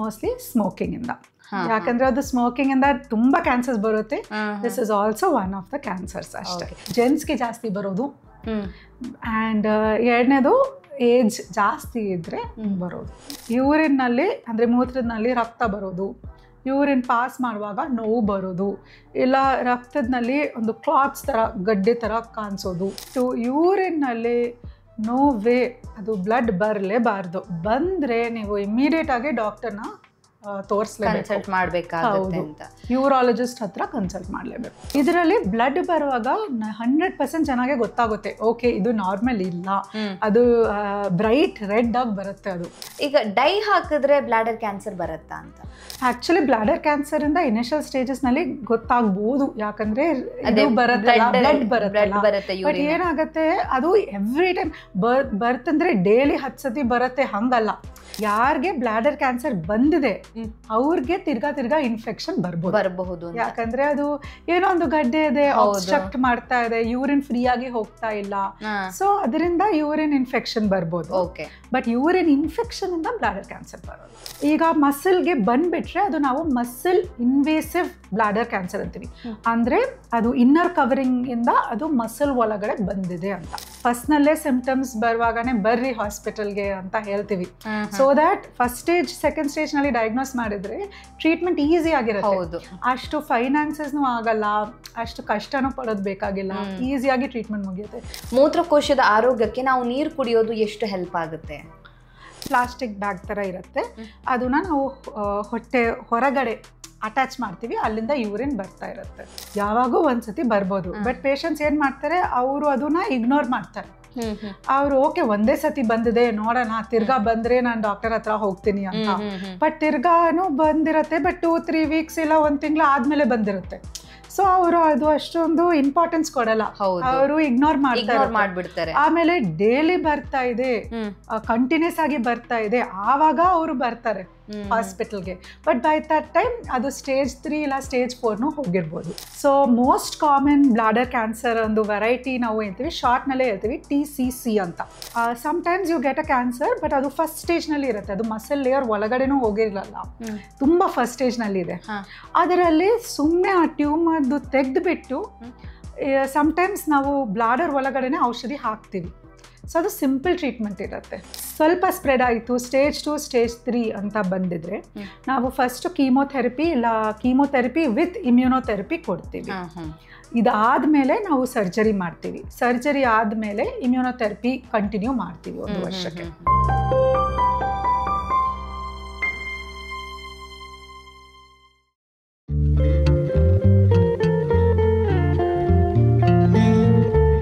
Mostly smoking ಇಂದ. ಯಾಕಂದ್ರೆ ಅದು ಸ್ಮೋಕಿಂಗ್ ಇಂದ ತುಂಬಾ ಕ್ಯಾನ್ಸರ್ಸ್ ಬರುತ್ತೆ. This is also one of the cancers ಅಷ್ಟೇ. ಜೆಂಟ್ಸ್ಗೆ ಜಾಸ್ತಿ ಬರೋದು. ಆ್ಯಂಡ್ ಎರಡನೇದು ಏಜ್ ಜಾಸ್ತಿ ಇದ್ರೆ ಬರೋದು. ಯೂರಿನ್ನಲ್ಲಿ ಅಂದರೆ ಮೂತ್ರದಲ್ಲಿ ರಕ್ತ ಬರೋದು, ಯೂರಿನ್ ಪಾಸ್ ಮಾಡುವಾಗ ನೋವು ಬರೋದು, ಇಲ್ಲ ರಕ್ತದಲ್ಲಿ ಒಂದು ಕ್ಲಾಟ್ಸ್ ಥರ ಗಡ್ಡೆ ಥರ ಕಾಣಿಸೋದು. ಯೂರಿನ್ನಲ್ಲಿ ನೋ ವೇ ಅದು ಬ್ಲಡ್ ಬರಲೇಬಾರ್ದು. ಬಂದರೆ ನೀವು ಇಮಿಡಿಯೇಟಾಗಿ ಡಾಕ್ಟರ್ನ ಕನ್ಸಲ್ಟ್ ಮಾಡಬೇಕಾಗುತ್ತೆ ಅಂತ. ಯೂರಾಲಜಿಸ್ಟ್ ಹತ್ರ ಕನ್ಸಲ್ಟ್ ಮಾಡಲೇಬೇಕು. ಇದರಲ್ಲಿ ಬ್ಲಡ್ ಬರುವಾಗ 100% ಚೆನ್ನಾಗೆ ಗೊತ್ತಾಗುತ್ತೆ, ಓಕೆ ಇದು ನಾರ್ಮಲ್ ಇಲ್ಲ, ಅದು ಬ್ರೈಟ್ ರೆಡ್ ಆಗಿ ಬರುತ್ತೆ. ಅದು ಈಗ ಡೈ ಹಾಕಿದ್ರೆ ಬ್ಲಾಡರ್ ಕ್ಯಾನ್ಸರ್ ಬರುತ್ತಾ ಅಂತ? ಆಕ್ಚುಲಿ ಬ್ಲಾಡರ್ ಕ್ಯಾನ್ಸರ್ ಇಂದ ಇನಿಷಿಯಲ್ ಸ್ಟೇಜಸ್ ನಲ್ಲಿ ಗೊತ್ತಾಗಬಹುದು, ಯಾಕಂದ್ರೆ ಬ್ಲಡ್ ಬರುತ್ತೆ. ಬಟ್ ಏನಾಗುತ್ತೆ, ಅದು ಎವ್ರಿ ಟೈಮ್ ಬರ್ತಂದ್ರೆ ಡೈಲಿ 10 ಸತಿ ಬರುತ್ತೆ ಹಂಗಲ್ಲ. ಯಾರಿಗೆ ಬ್ಲಾಡರ್ ಕ್ಯಾನ್ಸರ್ ಬಂದಿದೆ ಅವ್ರಿಗೆ ತಿರ್ಗಾ ಇನ್ಫೆಕ್ಷನ್ ಬರಬಹುದು. ಯಾಕಂದ್ರೆ ಅದು ಏನೋ ಒಂದು ಗಡ್ಡೆ ಇದೆ, ಆಬ್ಸ್ಟ್ರಕ್ಟ್ ಮಾಡ್ತಾ ಇದೆ, ಯೂರಿನ್ ಫ್ರೀ ಆಗಿ ಹೋಗ್ತಾ ಇಲ್ಲ, ಸೊ ಅದರಿಂದ ಯೂರಿನ್ ಇನ್ಫೆಕ್ಷನ್ ಬರ್ಬೋದು. ಬಟ್ ಯೂರಿನ್ ಇನ್ಫೆಕ್ಷನ್ ಇಂದ ಬ್ಲಾಡರ್ ಕ್ಯಾನ್ಸರ್ ಬರೋದು. ಈಗ ಮಸಲ್ಗೆ ಬಂದ್ಬಿಟ್ರೆ ಅದು ನಾವು ಮಸಲ್ ಇನ್ವೇಸಿವ್ ಬ್ಲಾಡರ್ ಕ್ಯಾನ್ಸರ್ ಅಂತೀವಿ. ಅಂದ್ರೆ ಅದು ಇನ್ನರ್ ಕವರಿಂಗ್ ಇಂದ ಅದು ಮಸಲ್ ಒಳಗಡೆ ಬಂದಿದೆ ಅಂತ. ಫಸ್ಟ್ ನಲ್ಲೇ ಸಿಂಪ್ಟಮ್ಸ್ ಬರುವಾಗನೇ ಬರ್ರಿ ಹಾಸ್ಪಿಟಲ್ಗೆ ಅಂತ ಹೇಳ್ತೀವಿ. So that first stage second stage ನಲ್ಲಿ ಡಯಾಗ್ನೋಸ್ ಮಾಡಿದ್ರೆ ಟ್ರೀಟ್ಮೆಂಟ್ ಈಸಿ ಆಗಿರುತ್ತೆ. ಅಷ್ಟು ಫೈನಾನ್ಸಸ್ನು ಆಗಲ್ಲ, ಅಷ್ಟು ಕಷ್ಟನೂ ಪಡೋದು ಬೇಕಾಗಿಲ್ಲ, ಈಸಿಯಾಗಿ ಟ್ರೀಟ್ಮೆಂಟ್ ಮುಗಿಯುತ್ತೆ. ಮೂತ್ರಕೋಶದ ಆರೋಗ್ಯಕ್ಕೆ ನಾವು ನೀರು ಕುಡಿಯೋದು ಎಷ್ಟು ಹೆಲ್ಪ್ ಆಗುತ್ತೆ? ಪ್ಲಾಸ್ಟಿಕ್ ಬ್ಯಾಗ್ ಥರ ಇರುತ್ತೆ, ಅದನ್ನ ನಾವು ಹೊಟ್ಟೆ ಹೊರಗಡೆ ಅಟ್ಯಾಚ್ ಮಾಡ್ತೀವಿ, ಅಲ್ಲಿಂದ ಯೂರಿನ್ ಬರ್ತಾ ಇರುತ್ತೆ. ಯಾವಾಗೂ ಒಂದ್ಸತಿ ಬರ್ಬೋದು. ಬಟ್ ಪೇಷಂಟ್ಸ್ ಏನ್ ಮಾಡ್ತಾರೆ, ಅವರು ಅದನ್ನ ಇಗ್ನೋರ್ ಮಾಡ್ತಾರೆ. ಅವ್ರು ಓಕೆ ಒಂದೇ ಸತಿ ಬಂದಿದೆ ನೋಡೋಣ, ತಿರ್ಗಾ ಬಂದ್ರೆ ನಾನು ಡಾಕ್ಟರ್ ಹತ್ರ ಹೋಗ್ತೀನಿ ಅಂತ. ಬಟ್ ತಿರ್ಗಾನು ಬಂದಿರತ್ತೆ, ಬಟ್ 2-3 ವೀಕ್ಸ್ ಇಲ್ಲ 1 ತಿಂಗಳು ಆದ್ಮೇಲೆ ಬಂದಿರುತ್ತೆ. ಸೊ ಅವರು ಅದು ಅಷ್ಟೊಂದು ಇಂಪಾರ್ಟೆನ್ಸ್ ಕೊಡಲ್ಲ, ಅವರು ಇಗ್ನೋರ್ ಮಾಡ್ಬಿಡ್ತಾರೆ. ಆಮೇಲೆ ಡೈಲಿ ಬರ್ತಾ ಇದೆ, ಕಂಟಿನ್ಯೂಸ್ ಆಗಿ ಬರ್ತಾ ಇದೆ, ಆವಾಗ ಅವರು ಬರ್ತಾರೆ ಹಾಸ್ಪಿಟಲ್ಗೆ. ಬಟ್ ಬೈ ದಟ್ ಟೈಮ್ ಅದು ಸ್ಟೇಜ್ 3 ಇಲ್ಲ ಸ್ಟೇಜ್ 4 ಹೋಗಿರ್ಬೋದು. So most common bladder cancer ಒಂದು ವೆರೈಟಿ ನಾವು ಹೇಳ್ತೀವಿ, ಶಾರ್ಟ್ ನಲ್ಲೇ ಹೇಳ್ತೀವಿ TCC ಅಂತ. Sometimes you get a cancer, but ಅದು ಫಸ್ಟ್ ಸ್ಟೇಜ್ ನಲ್ಲಿ ಇರುತ್ತೆ, ಅದು ಮಸಲ್ ಲೇಯರ್ ಒಳಗಡೆನೂ ಹೋಗಿರಲ್ಲ, ತುಂಬಾ ಫಸ್ಟ್ ಸ್ಟೇಜ್ ನಲ್ಲಿ ಇದೆ. ಅದರಲ್ಲಿ ಸುಮ್ಮನೆ ಆ ಟ್ಯೂಮರ್ದು ತೆಗೆದುಬಿಟ್ಟು ಸಮ್ಟೈಮ್ಸ್ ನಾವು ಬ್ಲಾಡರ್ ಒಳಗಡೆನೆ ಔಷಧಿ ಹಾಕ್ತೀವಿ. ಸೊ ಅದು ಸಿಂಪಲ್ ಟ್ರೀಟ್ಮೆಂಟ್ ಇರುತ್ತೆ. ಸ್ವಲ್ಪ ಸ್ಪ್ರೆಡ್ ಆಯಿತು, ಸ್ಟೇಜ್ 2 ಸ್ಟೇಜ್ 3 ಅಂತ ಬಂದಿದ್ರೆ ನಾವು ಫಸ್ಟ್ ಕೀಮೋಥೆರಪಿ ಇಲ್ಲ ಕೀಮೋಥೆರಪಿ ವಿತ್ ಇಮ್ಯುನೋಥೆರಪಿ ಕೊಡ್ತೀವಿ. ಇದಾದ್ಮೇಲೆ ನಾವು ಸರ್ಜರಿ ಮಾಡ್ತೀವಿ. ಸರ್ಜರಿ ಆದಮೇಲೆ ಇಮ್ಯುನೋಥೆರಪಿ ಕಂಟಿನ್ಯೂ ಮಾಡ್ತೀವಿ 1 ವರ್ಷಕ್ಕೆ.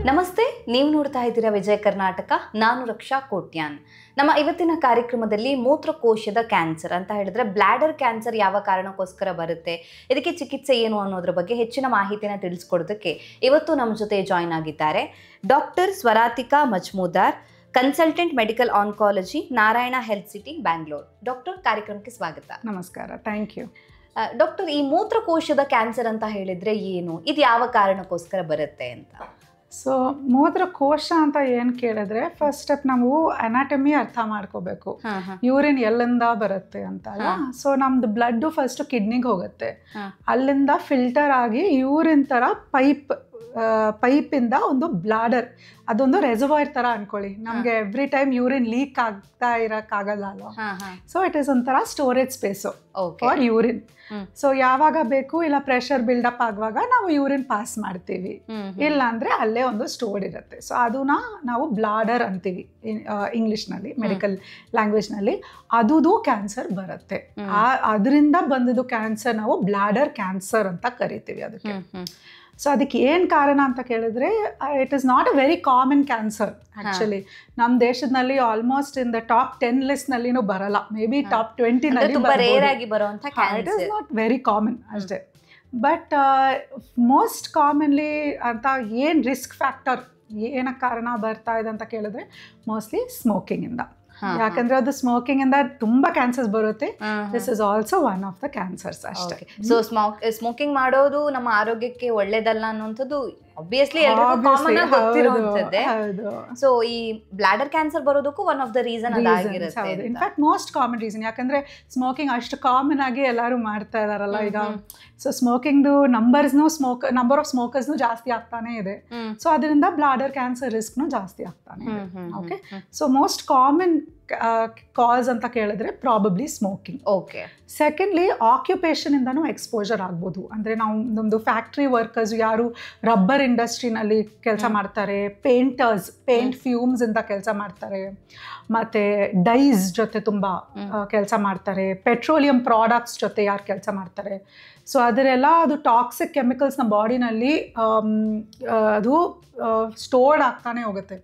ನಮಸ್ತೆ, ನೀವು ನೋಡ್ತಾ ಇದ್ದೀರಾ ವಿಜಯ ಕರ್ನಾಟಕ. ನಾನು ರಕ್ಷಾ ಕೋಟ್ಯಾನ್. ನಮ್ಮ ಇವತ್ತಿನ ಕಾರ್ಯಕ್ರಮದಲ್ಲಿ ಮೂತ್ರಕೋಶದ ಕ್ಯಾನ್ಸರ್ ಅಂತ ಹೇಳಿದ್ರೆ ಬ್ಲಾಡರ್ ಕ್ಯಾನ್ಸರ್ ಯಾವ ಕಾರಣಕ್ಕೋಸ್ಕರ ಬರುತ್ತೆ, ಇದಕ್ಕೆ ಚಿಕಿತ್ಸೆ ಏನು ಅನ್ನೋದ್ರ ಬಗ್ಗೆ ಹೆಚ್ಚಿನ ಮಾಹಿತಿನ ತಿಳಿಸ್ಕೊಡೋದಕ್ಕೆ ಇವತ್ತು ನಮ್ಮ ಜೊತೆ ಜಾಯ್ನ್ ಆಗಿದ್ದಾರೆ doctor Swarathika Majumdar, consultant medical oncology, Narayana health city, Bangalore. Doctor, ಕಾರ್ಯಕ್ರಮಕ್ಕೆ ಸ್ವಾಗತ. ನಮಸ್ಕಾರ, ಥ್ಯಾಂಕ್ ಯು. ಡಾಕ್ಟರ್, ಈ ಮೂತ್ರಕೋಶದ ಕ್ಯಾನ್ಸರ್ ಅಂತ ಹೇಳಿದ್ರೆ ಏನು, ಇದು ಯಾವ ಕಾರಣಕ್ಕೋಸ್ಕರ ಬರುತ್ತೆ ಅಂತ? ಸೊ ಮೂತ್ರಕೋಶ ಅಂತ ಏನು ಕೇಳಿದ್ರೆ ಫಸ್ಟ್ ಸ್ಟೆಪ್ ನಾವು ಅನಾಟಮಿ ಅರ್ಥ ಮಾಡ್ಕೋಬೇಕು. ಯೂರಿನ್ ಎಲ್ಲಿಂದ ಬರುತ್ತೆ ಅಂತ ಅಲ್ಲ. ಸೊ ನಮ್ದು ಬ್ಲಡ್ ಫಸ್ಟ್ ಕಿಡ್ನಿಗೆ ಹೋಗುತ್ತೆ, ಅಲ್ಲಿಂದ ಫಿಲ್ಟರ್ ಆಗಿ ಯೂರಿನ್ ಥರ ಪೈಪಿಂದ ಒಂದು ಬ್ಲಾಡರ್, ಅದೊಂದು ರೆಸರ್ವಾಯರ್ ಥರ ಅನ್ಕೊಳ್ಳಿ. ನಮಗೆ ಎವ್ರಿ ಟೈಮ್ ಯೂರಿನ್ ಲೀಕ್ ಆಗ್ತಾ ಇರೋಕ್ಕಾಗಲ್ಲ ಅಲ್ವಾ. ಸೊ ಇಟ್ ಈಸ್ ಒಂಥರ storage space for urine. So ಯಾವಾಗ ಬೇಕು ಇಲ್ಲ ಪ್ರೆಷರ್ ಬಿಲ್ಡಪ್ ಆಗುವಾಗ ನಾವು ಯೂರಿನ್ ಪಾಸ್ ಮಾಡ್ತೀವಿ, ಇಲ್ಲ ಅಂದರೆ ಅಲ್ಲೇ ಒಂದು ಸ್ಟೋರ್ಡ್ ಇರುತ್ತೆ. ಸೊ ಅದನ್ನ ನಾವು ಬ್ಲಾಡರ್ ಅಂತೀವಿ ಇಂಗ್ಲೀಷ್ನಲ್ಲಿ, ಮೆಡಿಕಲ್ ಲ್ಯಾಂಗ್ವೇಜ್ನಲ್ಲಿ. ಅದು ಕ್ಯಾನ್ಸರ್ ಬರುತ್ತೆ. ಅದರಿಂದ ಬಂದಿದ್ದು ಕ್ಯಾನ್ಸರ್ ನಾವು ಬ್ಲಾಡರ್ ಕ್ಯಾನ್ಸರ್ ಅಂತ ಕರಿತೀವಿ ಅದಕ್ಕೆ. ಸೊ ಅದಕ್ಕೆ ಏನು ಕಾರಣ ಅಂತ ಕೇಳಿದ್ರೆ, it is not a very common cancer actually. ನಮ್ಮ ದೇಶದಲ್ಲಿ ಆಲ್ಮೋಸ್ಟ್ ಇನ್ ದ ಟಾಪ್ 10 ಲಿಸ್ಟ್ನಲ್ಲಿನೂ ಬರಲ್ಲ, ಮೇ ಬಿ ಟಾಪ್ 20ನಲ್ಲಿ. It is not very common ಅಷ್ಟೇ. ಬಟ್ ಮೋಸ್ಟ್ ಕಾಮನ್ಲಿ ಅಂತ ಏನು ರಿಸ್ಕ್ ಫ್ಯಾಕ್ಟರ್, ಏನಕ್ಕೆ ಕಾರಣ ಬರ್ತಾ ಇದೆ ಅಂತ ಕೇಳಿದ್ರೆ ಮೋಸ್ಟ್ಲಿ ಸ್ಮೋಕಿಂಗಿಂದ. ಯಾಕಂದ್ರೆ ಅದು ಸ್ಮೋಕಿಂಗ್ ಇಂದ ತುಂಬಾ ಕ್ಯಾನ್ಸರ್ಸ್ ಬರುತ್ತೆ. This is also one of the cancers ಅಷ್ಟೇ. ಸೊ ಸ್ಮೋಕಿಂಗ್ ಮಾಡೋದು ನಮ್ಮ ಆರೋಗ್ಯಕ್ಕೆ ಒಳ್ಳೇದಲ್ಲ ಅನ್ನೋಂಥದ್ದು ಆಬ್ವಿಯಸ್ಲಿ ಎಲ್ರಿಗೂ ಕಾಮನ್ ಆಗಿ ಗೊತ್ತಿರುವಂತದ್ದೇ. ಸೊ ಈ ಬ್ಲಾಡರ್ ಕ್ಯಾನ್ಸರ್ ಬರೋದಕ್ಕೂ ಒನ್ ಆಫ್ ದ ರೀಸನ್ ಅದಾಗಿರುತ್ತೆ. ಇನ್ಫ್ಯಾಕ್ಟ್ ಮೋಸ್ಟ್ ಕಾಮನ್ ರೀಸನ್, ಯಾಕಂದ್ರೆ ಸ್ಮೋಕಿಂಗ್ ಅಷ್ಟು ಕಾಮನ್ ಆಗಿ ಎಲ್ಲರೂ ಮಾಡ್ತಾ ಇದಾರಲ್ಲ ಈಗ. ಸೊ ಸ್ಮೋಕಿಂಗ್ದು ನಂಬರ್ ಆಫ್ ಸ್ಮೋಕರ್ಸ್ನು ಜಾಸ್ತಿ ಆಗ್ತಾನೆ ಇದೆ. ಸೊ ಅದರಿಂದ ಬ್ಲಾಡರ್ ಕ್ಯಾನ್ಸರ್ ರಿಸ್ಕ್ನು ಜಾಸ್ತಿ ಆಗ್ತಾನೆ ಇದೆ. Okay, so most common cause ಅಂತ ಕೇಳಿದ್ರೆ probably smoking. Okay. Secondly occupation ಇಂದನೂ ಎಕ್ಸ್ಪೋಜರ್ ಆಗ್ಬೋದು. ಅಂದರೆ ನಾವು ನಮ್ಮದು ಫ್ಯಾಕ್ಟ್ರಿ ವರ್ಕರ್ಸ್ ಯಾರು ರಬ್ಬರ್ ಇಂಡಸ್ಟ್ರಿನಲ್ಲಿ ಕೆಲಸ ಮಾಡ್ತಾರೆ, ಪೇಂಟರ್ಸ್ ಪೇಂಟ್ ಫ್ಯೂಮ್ಸ್ ಇಂದ ಕೆಲಸ ಮಾಡ್ತಾರೆ, ಮತ್ತು ಡೈಸ್ ಜೊತೆ ತುಂಬ ಕೆಲಸ ಮಾಡ್ತಾರೆ, ಪೆಟ್ರೋಲಿಯಂ ಪ್ರಾಡಕ್ಟ್ಸ್ ಜೊತೆ ಯಾರು ಕೆಲಸ ಮಾಡ್ತಾರೆ. ಸೊ ಅದರೆಲ್ಲ ಅದು ಟಾಕ್ಸಿಕ್ ಕೆಮಿಕಲ್ಸ್ ನಮ್ಮ ಬಾಡಿನಲ್ಲಿ ಅದು ಸ್ಟೋರ್ಡ್ ಆಗ್ತಾನೆ ಹೋಗುತ್ತೆ.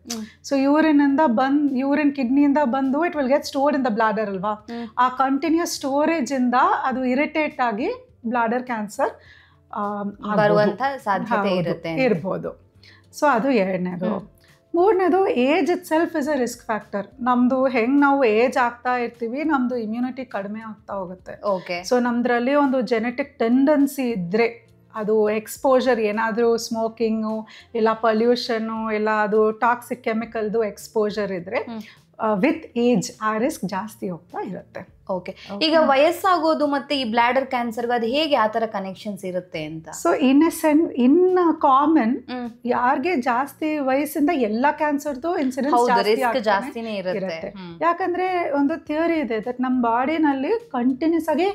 ಸೊ ಯೂರಿನ್ ಕಿಡ್ನಿಯಿಂದ ಬಂದು it will get stored in the bladder ಅಲ್ವಾ. ಆ ಕಂಟಿನ್ಯೂಸ್ ಸ್ಟೋರೇಜ್ ಇಂದ ಅದು ಇರಿಟೇಟ್ ಆಗಿ ಬ್ಲಾಡರ್ ಕ್ಯಾನ್ಸರ್ ಬರುವಂತ ಸಾಧ್ಯತೆ ಇರ್ಬೋದು. ಸೊ ಅದು ಎರಡನೇದು. ಮೂರನೇದು age it self is a risk factor. ನಮ್ಮದು ಹೆಂಗೆ ನಾವು ಏಜ್ ಆಗ್ತಾ ಇರ್ತೀವಿ ನಮ್ಮದು ಇಮ್ಯುನಿಟಿ ಕಡಿಮೆ ಆಗ್ತಾ ಹೋಗುತ್ತೆ. ಸೊ ನಮ್ಮದ್ರಲ್ಲಿ ಒಂದು ಜೆನೆಟಿಕ್ ಟೆಂಡೆನ್ಸಿ ಇದ್ದರೆ, ಅದು ಎಕ್ಸ್ಪೋಜರ್ ಏನಾದರೂ ಸ್ಮೋಕಿಂಗು ಇಲ್ಲ ಪೊಲ್ಯೂಷನ್ನು ಇಲ್ಲ ಅದು ಟಾಕ್ಸಿಕ್ ಕೆಮಿಕಲ್ದು ಎಕ್ಸ್ಪೋಜರ್ ಇದ್ದರೆ ವಿತ್ ಏಜ್ ಆ ರಿಸ್ಕ್ ಜಾಸ್ತಿ ಹೋಗ್ತಾ ಇರುತ್ತೆ. ಓಕೆ. ಈಗ ವಯಸ್ಸಾಗೋದು ಮತ್ತೆ ಈ ಬ್ಲಾಡರ್ ಕ್ಯಾನ್ಸರ್ಗೆ ಅದು ಹೇಗೆ ಆ ಥರ ಕನೆಕ್ಷನ್ಸ್ ಇರುತ್ತೆ ಅಂತ? ಸೊ ಇನ್ ಕಾಮನ್ ಯಾರಿಗೆ ಜಾಸ್ತಿ ವಯಸ್ಸಿಂದ ಎಲ್ಲ ಕ್ಯಾನ್ಸರ್ದು ಇನ್ಸಿಡೆನ್ಸ್ ಜಾಸ್ತಿನೇ ಇರುತ್ತೆ. ಯಾಕಂದ್ರೆ ಒಂದು ಥಿಯರಿ ಇದೆ ದಟ್ ನಮ್ಮ ಬಾಡಿನಲ್ಲಿ ಕಂಟಿನ್ಯೂಸ್ ಆಗಿ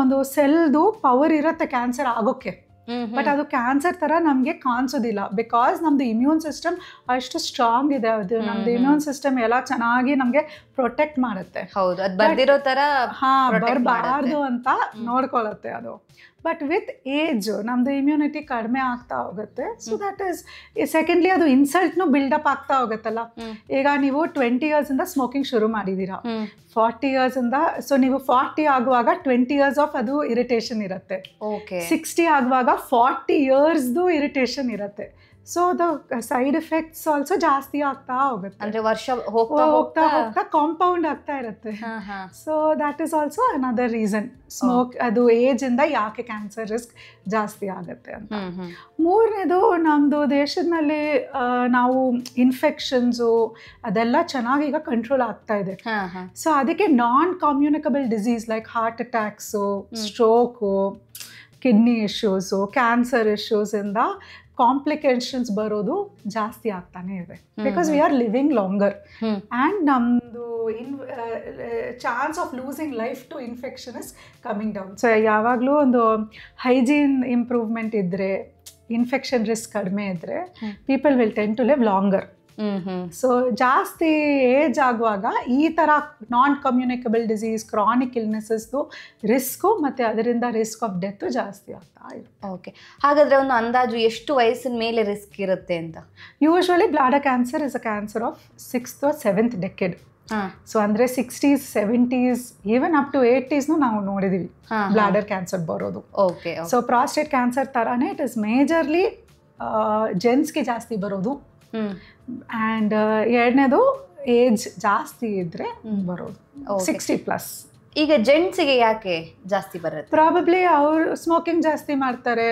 ಒಂದು ಸೆಲ್ದು ಪವರ್ ಇರುತ್ತೆ ಕ್ಯಾನ್ಸರ್ ಆಗೋಕ್ಕೆ. ಬಟ್ ಅದು ಕ್ಯಾನ್ಸರ್ ತರ ನಮ್ಗೆ ಕಾಣಿಸೋದಿಲ್ಲ, ಬಿಕಾಸ್ ನಮ್ದು ಇಮ್ಯೂನ್ ಸಿಸ್ಟಮ್ ಅಷ್ಟು ಸ್ಟ್ರಾಂಗ್ ಇದೆ. ಅದು ನಮ್ದು ಇಮ್ಯೂನ್ ಸಿಸ್ಟಮ್ ಎಲ್ಲ ಚೆನ್ನಾಗಿ ನಮ್ಗೆ ಪ್ರೊಟೆಕ್ಟ್ ಮಾಡುತ್ತೆ. ಹೌದು, ಅದು ಬರ್ದಿರೋ ತರ ಬರಬಾರ್ದು ಅಂತ ನೋಡ್ಕೊಳ್ಳುತ್ತೆ ಅದು. ಬಟ್ ವಿತ್ ಏಜ್ ನಮ್ದು ಇಮ್ಯುನಿಟಿ ಕಡಿಮೆ ಆಗ್ತಾ ಹೋಗುತ್ತೆ. ಸೊ ದಟ್ ಈಸ್ ಸೆಕೆಂಡ್ಲಿ ಅದು ಇನ್ಸಲ್ಟ್ನು ಬಿಲ್ಡಪ್ ಆಗ್ತಾ ಹೋಗುತ್ತಲ್ಲ. ಈಗ ನೀವು 20 years ಇಂದ ಸ್ಮೋಕಿಂಗ್ ಶುರು ಮಾಡಿದೀರಾ, 40 years ಇಂದ. ಸೊ ನೀವು 40 ಆಗುವಾಗ 20 years ಆಫ್ ಅದು ಇರಿಟೇಷನ್ ಇರುತ್ತೆ. 60 ಆಗುವಾಗ 40 yearsದು ಇರಿಟೇಷನ್ ಇರುತ್ತೆ. So the side effects also ಜಾಸ್ತಿ ಆಗ್ತಾ ಹೋಗುತ್ತೆ. ಅಂದ್ರೆ ವರ್ಷ ಹೋಗ್ತಾ ಹೋಗ್ತಾ ಕಾಂಪೌಂಡ್ ಆಗ್ತಾ ಇರುತ್ತೆ. So that is also another reason smoke, ಅದು ಏಜ್ ಇಂದ ಯಾಕೆ ಕ್ಯಾನ್ಸರ್ ರಿಸ್ಕ್ ಜಾಸ್ತಿ ಆಗುತ್ತೆ ಅಂತ. ಮೂರನೇದು ನಮ್ದು ದೇಶದಲ್ಲಿ ನಾವು ಇನ್ಫೆಕ್ಷನ್ಸು ಅದೆಲ್ಲ ಚೆನ್ನಾಗಿ ಈಗ ಕಂಟ್ರೋಲ್ ಆಗ್ತಾ ಇದೆ. ಸೊ ಅದಕ್ಕೆ non communicable disease like heart attacks, stroke, kidney issues, cancer issues ಇಂದ ಕಾಂಪ್ಲಿಕೇಶನ್ಸ್ ಬರೋದು ಜಾಸ್ತಿ ಆಗ್ತಾನೆ ಇದೆ. Because we are living longer and ನಮ್ಮದು chance of losing life to infection is coming down. So ಯಾವಾಗಲೂ ಒಂದು ಹೈಜೀನ್ ಇಂಪ್ರೂವ್ಮೆಂಟ್ ಇದ್ದರೆ, ಇನ್ಫೆಕ್ಷನ್ ರಿಸ್ಕ್ ಕಡಿಮೆ ಇದ್ದರೆ people will tend to live longer. So ಜಾಸ್ತಿ ಏಜ್ ಆಗುವಾಗ ಈ ಥರ ನಾನ್ ಕಮ್ಯುನಿಕಬಲ್ ಡಿಸೀಸ್, ಕ್ರಾನಿಕ್ ಇಲ್ನೆಸಸ್ದು ರಿಸ್ಕು ಮತ್ತು ಅದರಿಂದ ರಿಸ್ಕ್ ಆಫ್ ಡೆತ್ ಜಾಸ್ತಿ ಆಗ್ತಾ ಇರುತ್ತೆ. ಓಕೆ, ಹಾಗಾದರೆ ಒಂದು ಅಂದಾಜು ಎಷ್ಟು ವಯಸ್ಸಿನ ಮೇಲೆ ರಿಸ್ಕ್ ಇರುತ್ತೆ ಅಂತ? Usually bladder cancer is a cancer of 6th or 7th decade. So ಅಂದರೆ 60s, 70s, even up to 80s ನಾವು ನೋಡಿದೀವಿ ಬ್ಲಾಡರ್ ಕ್ಯಾನ್ಸರ್ ಬರೋದು. ಓಕೆ. ಸೊ ಪ್ರಾಸ್ಟೇಟ್ ಕ್ಯಾನ್ಸರ್ ಥರನೇ ಇಟ್ ಇಸ್ ಮೇಜರ್ಲಿ ಜೆಂಟ್ಸ್ಗೆ ಜಾಸ್ತಿ ಬರೋದು. ಆ್ಯಂಡ್ ಎರಡನೇದು ಏಜ್ ಜಾಸ್ತಿ ಇದ್ರೆ ಬರೋದು 60+. ಈಗ ಜೆಂಟ್ಸಿಗೆ ಯಾಕೆ ಜಾಸ್ತಿ ಬರುತ್ತೆ? ಪ್ರಾಬಬ್ಲಿ ಅವರು ಸ್ಮೋಕಿಂಗ್ ಜಾಸ್ತಿ ಮಾಡ್ತಾರೆ,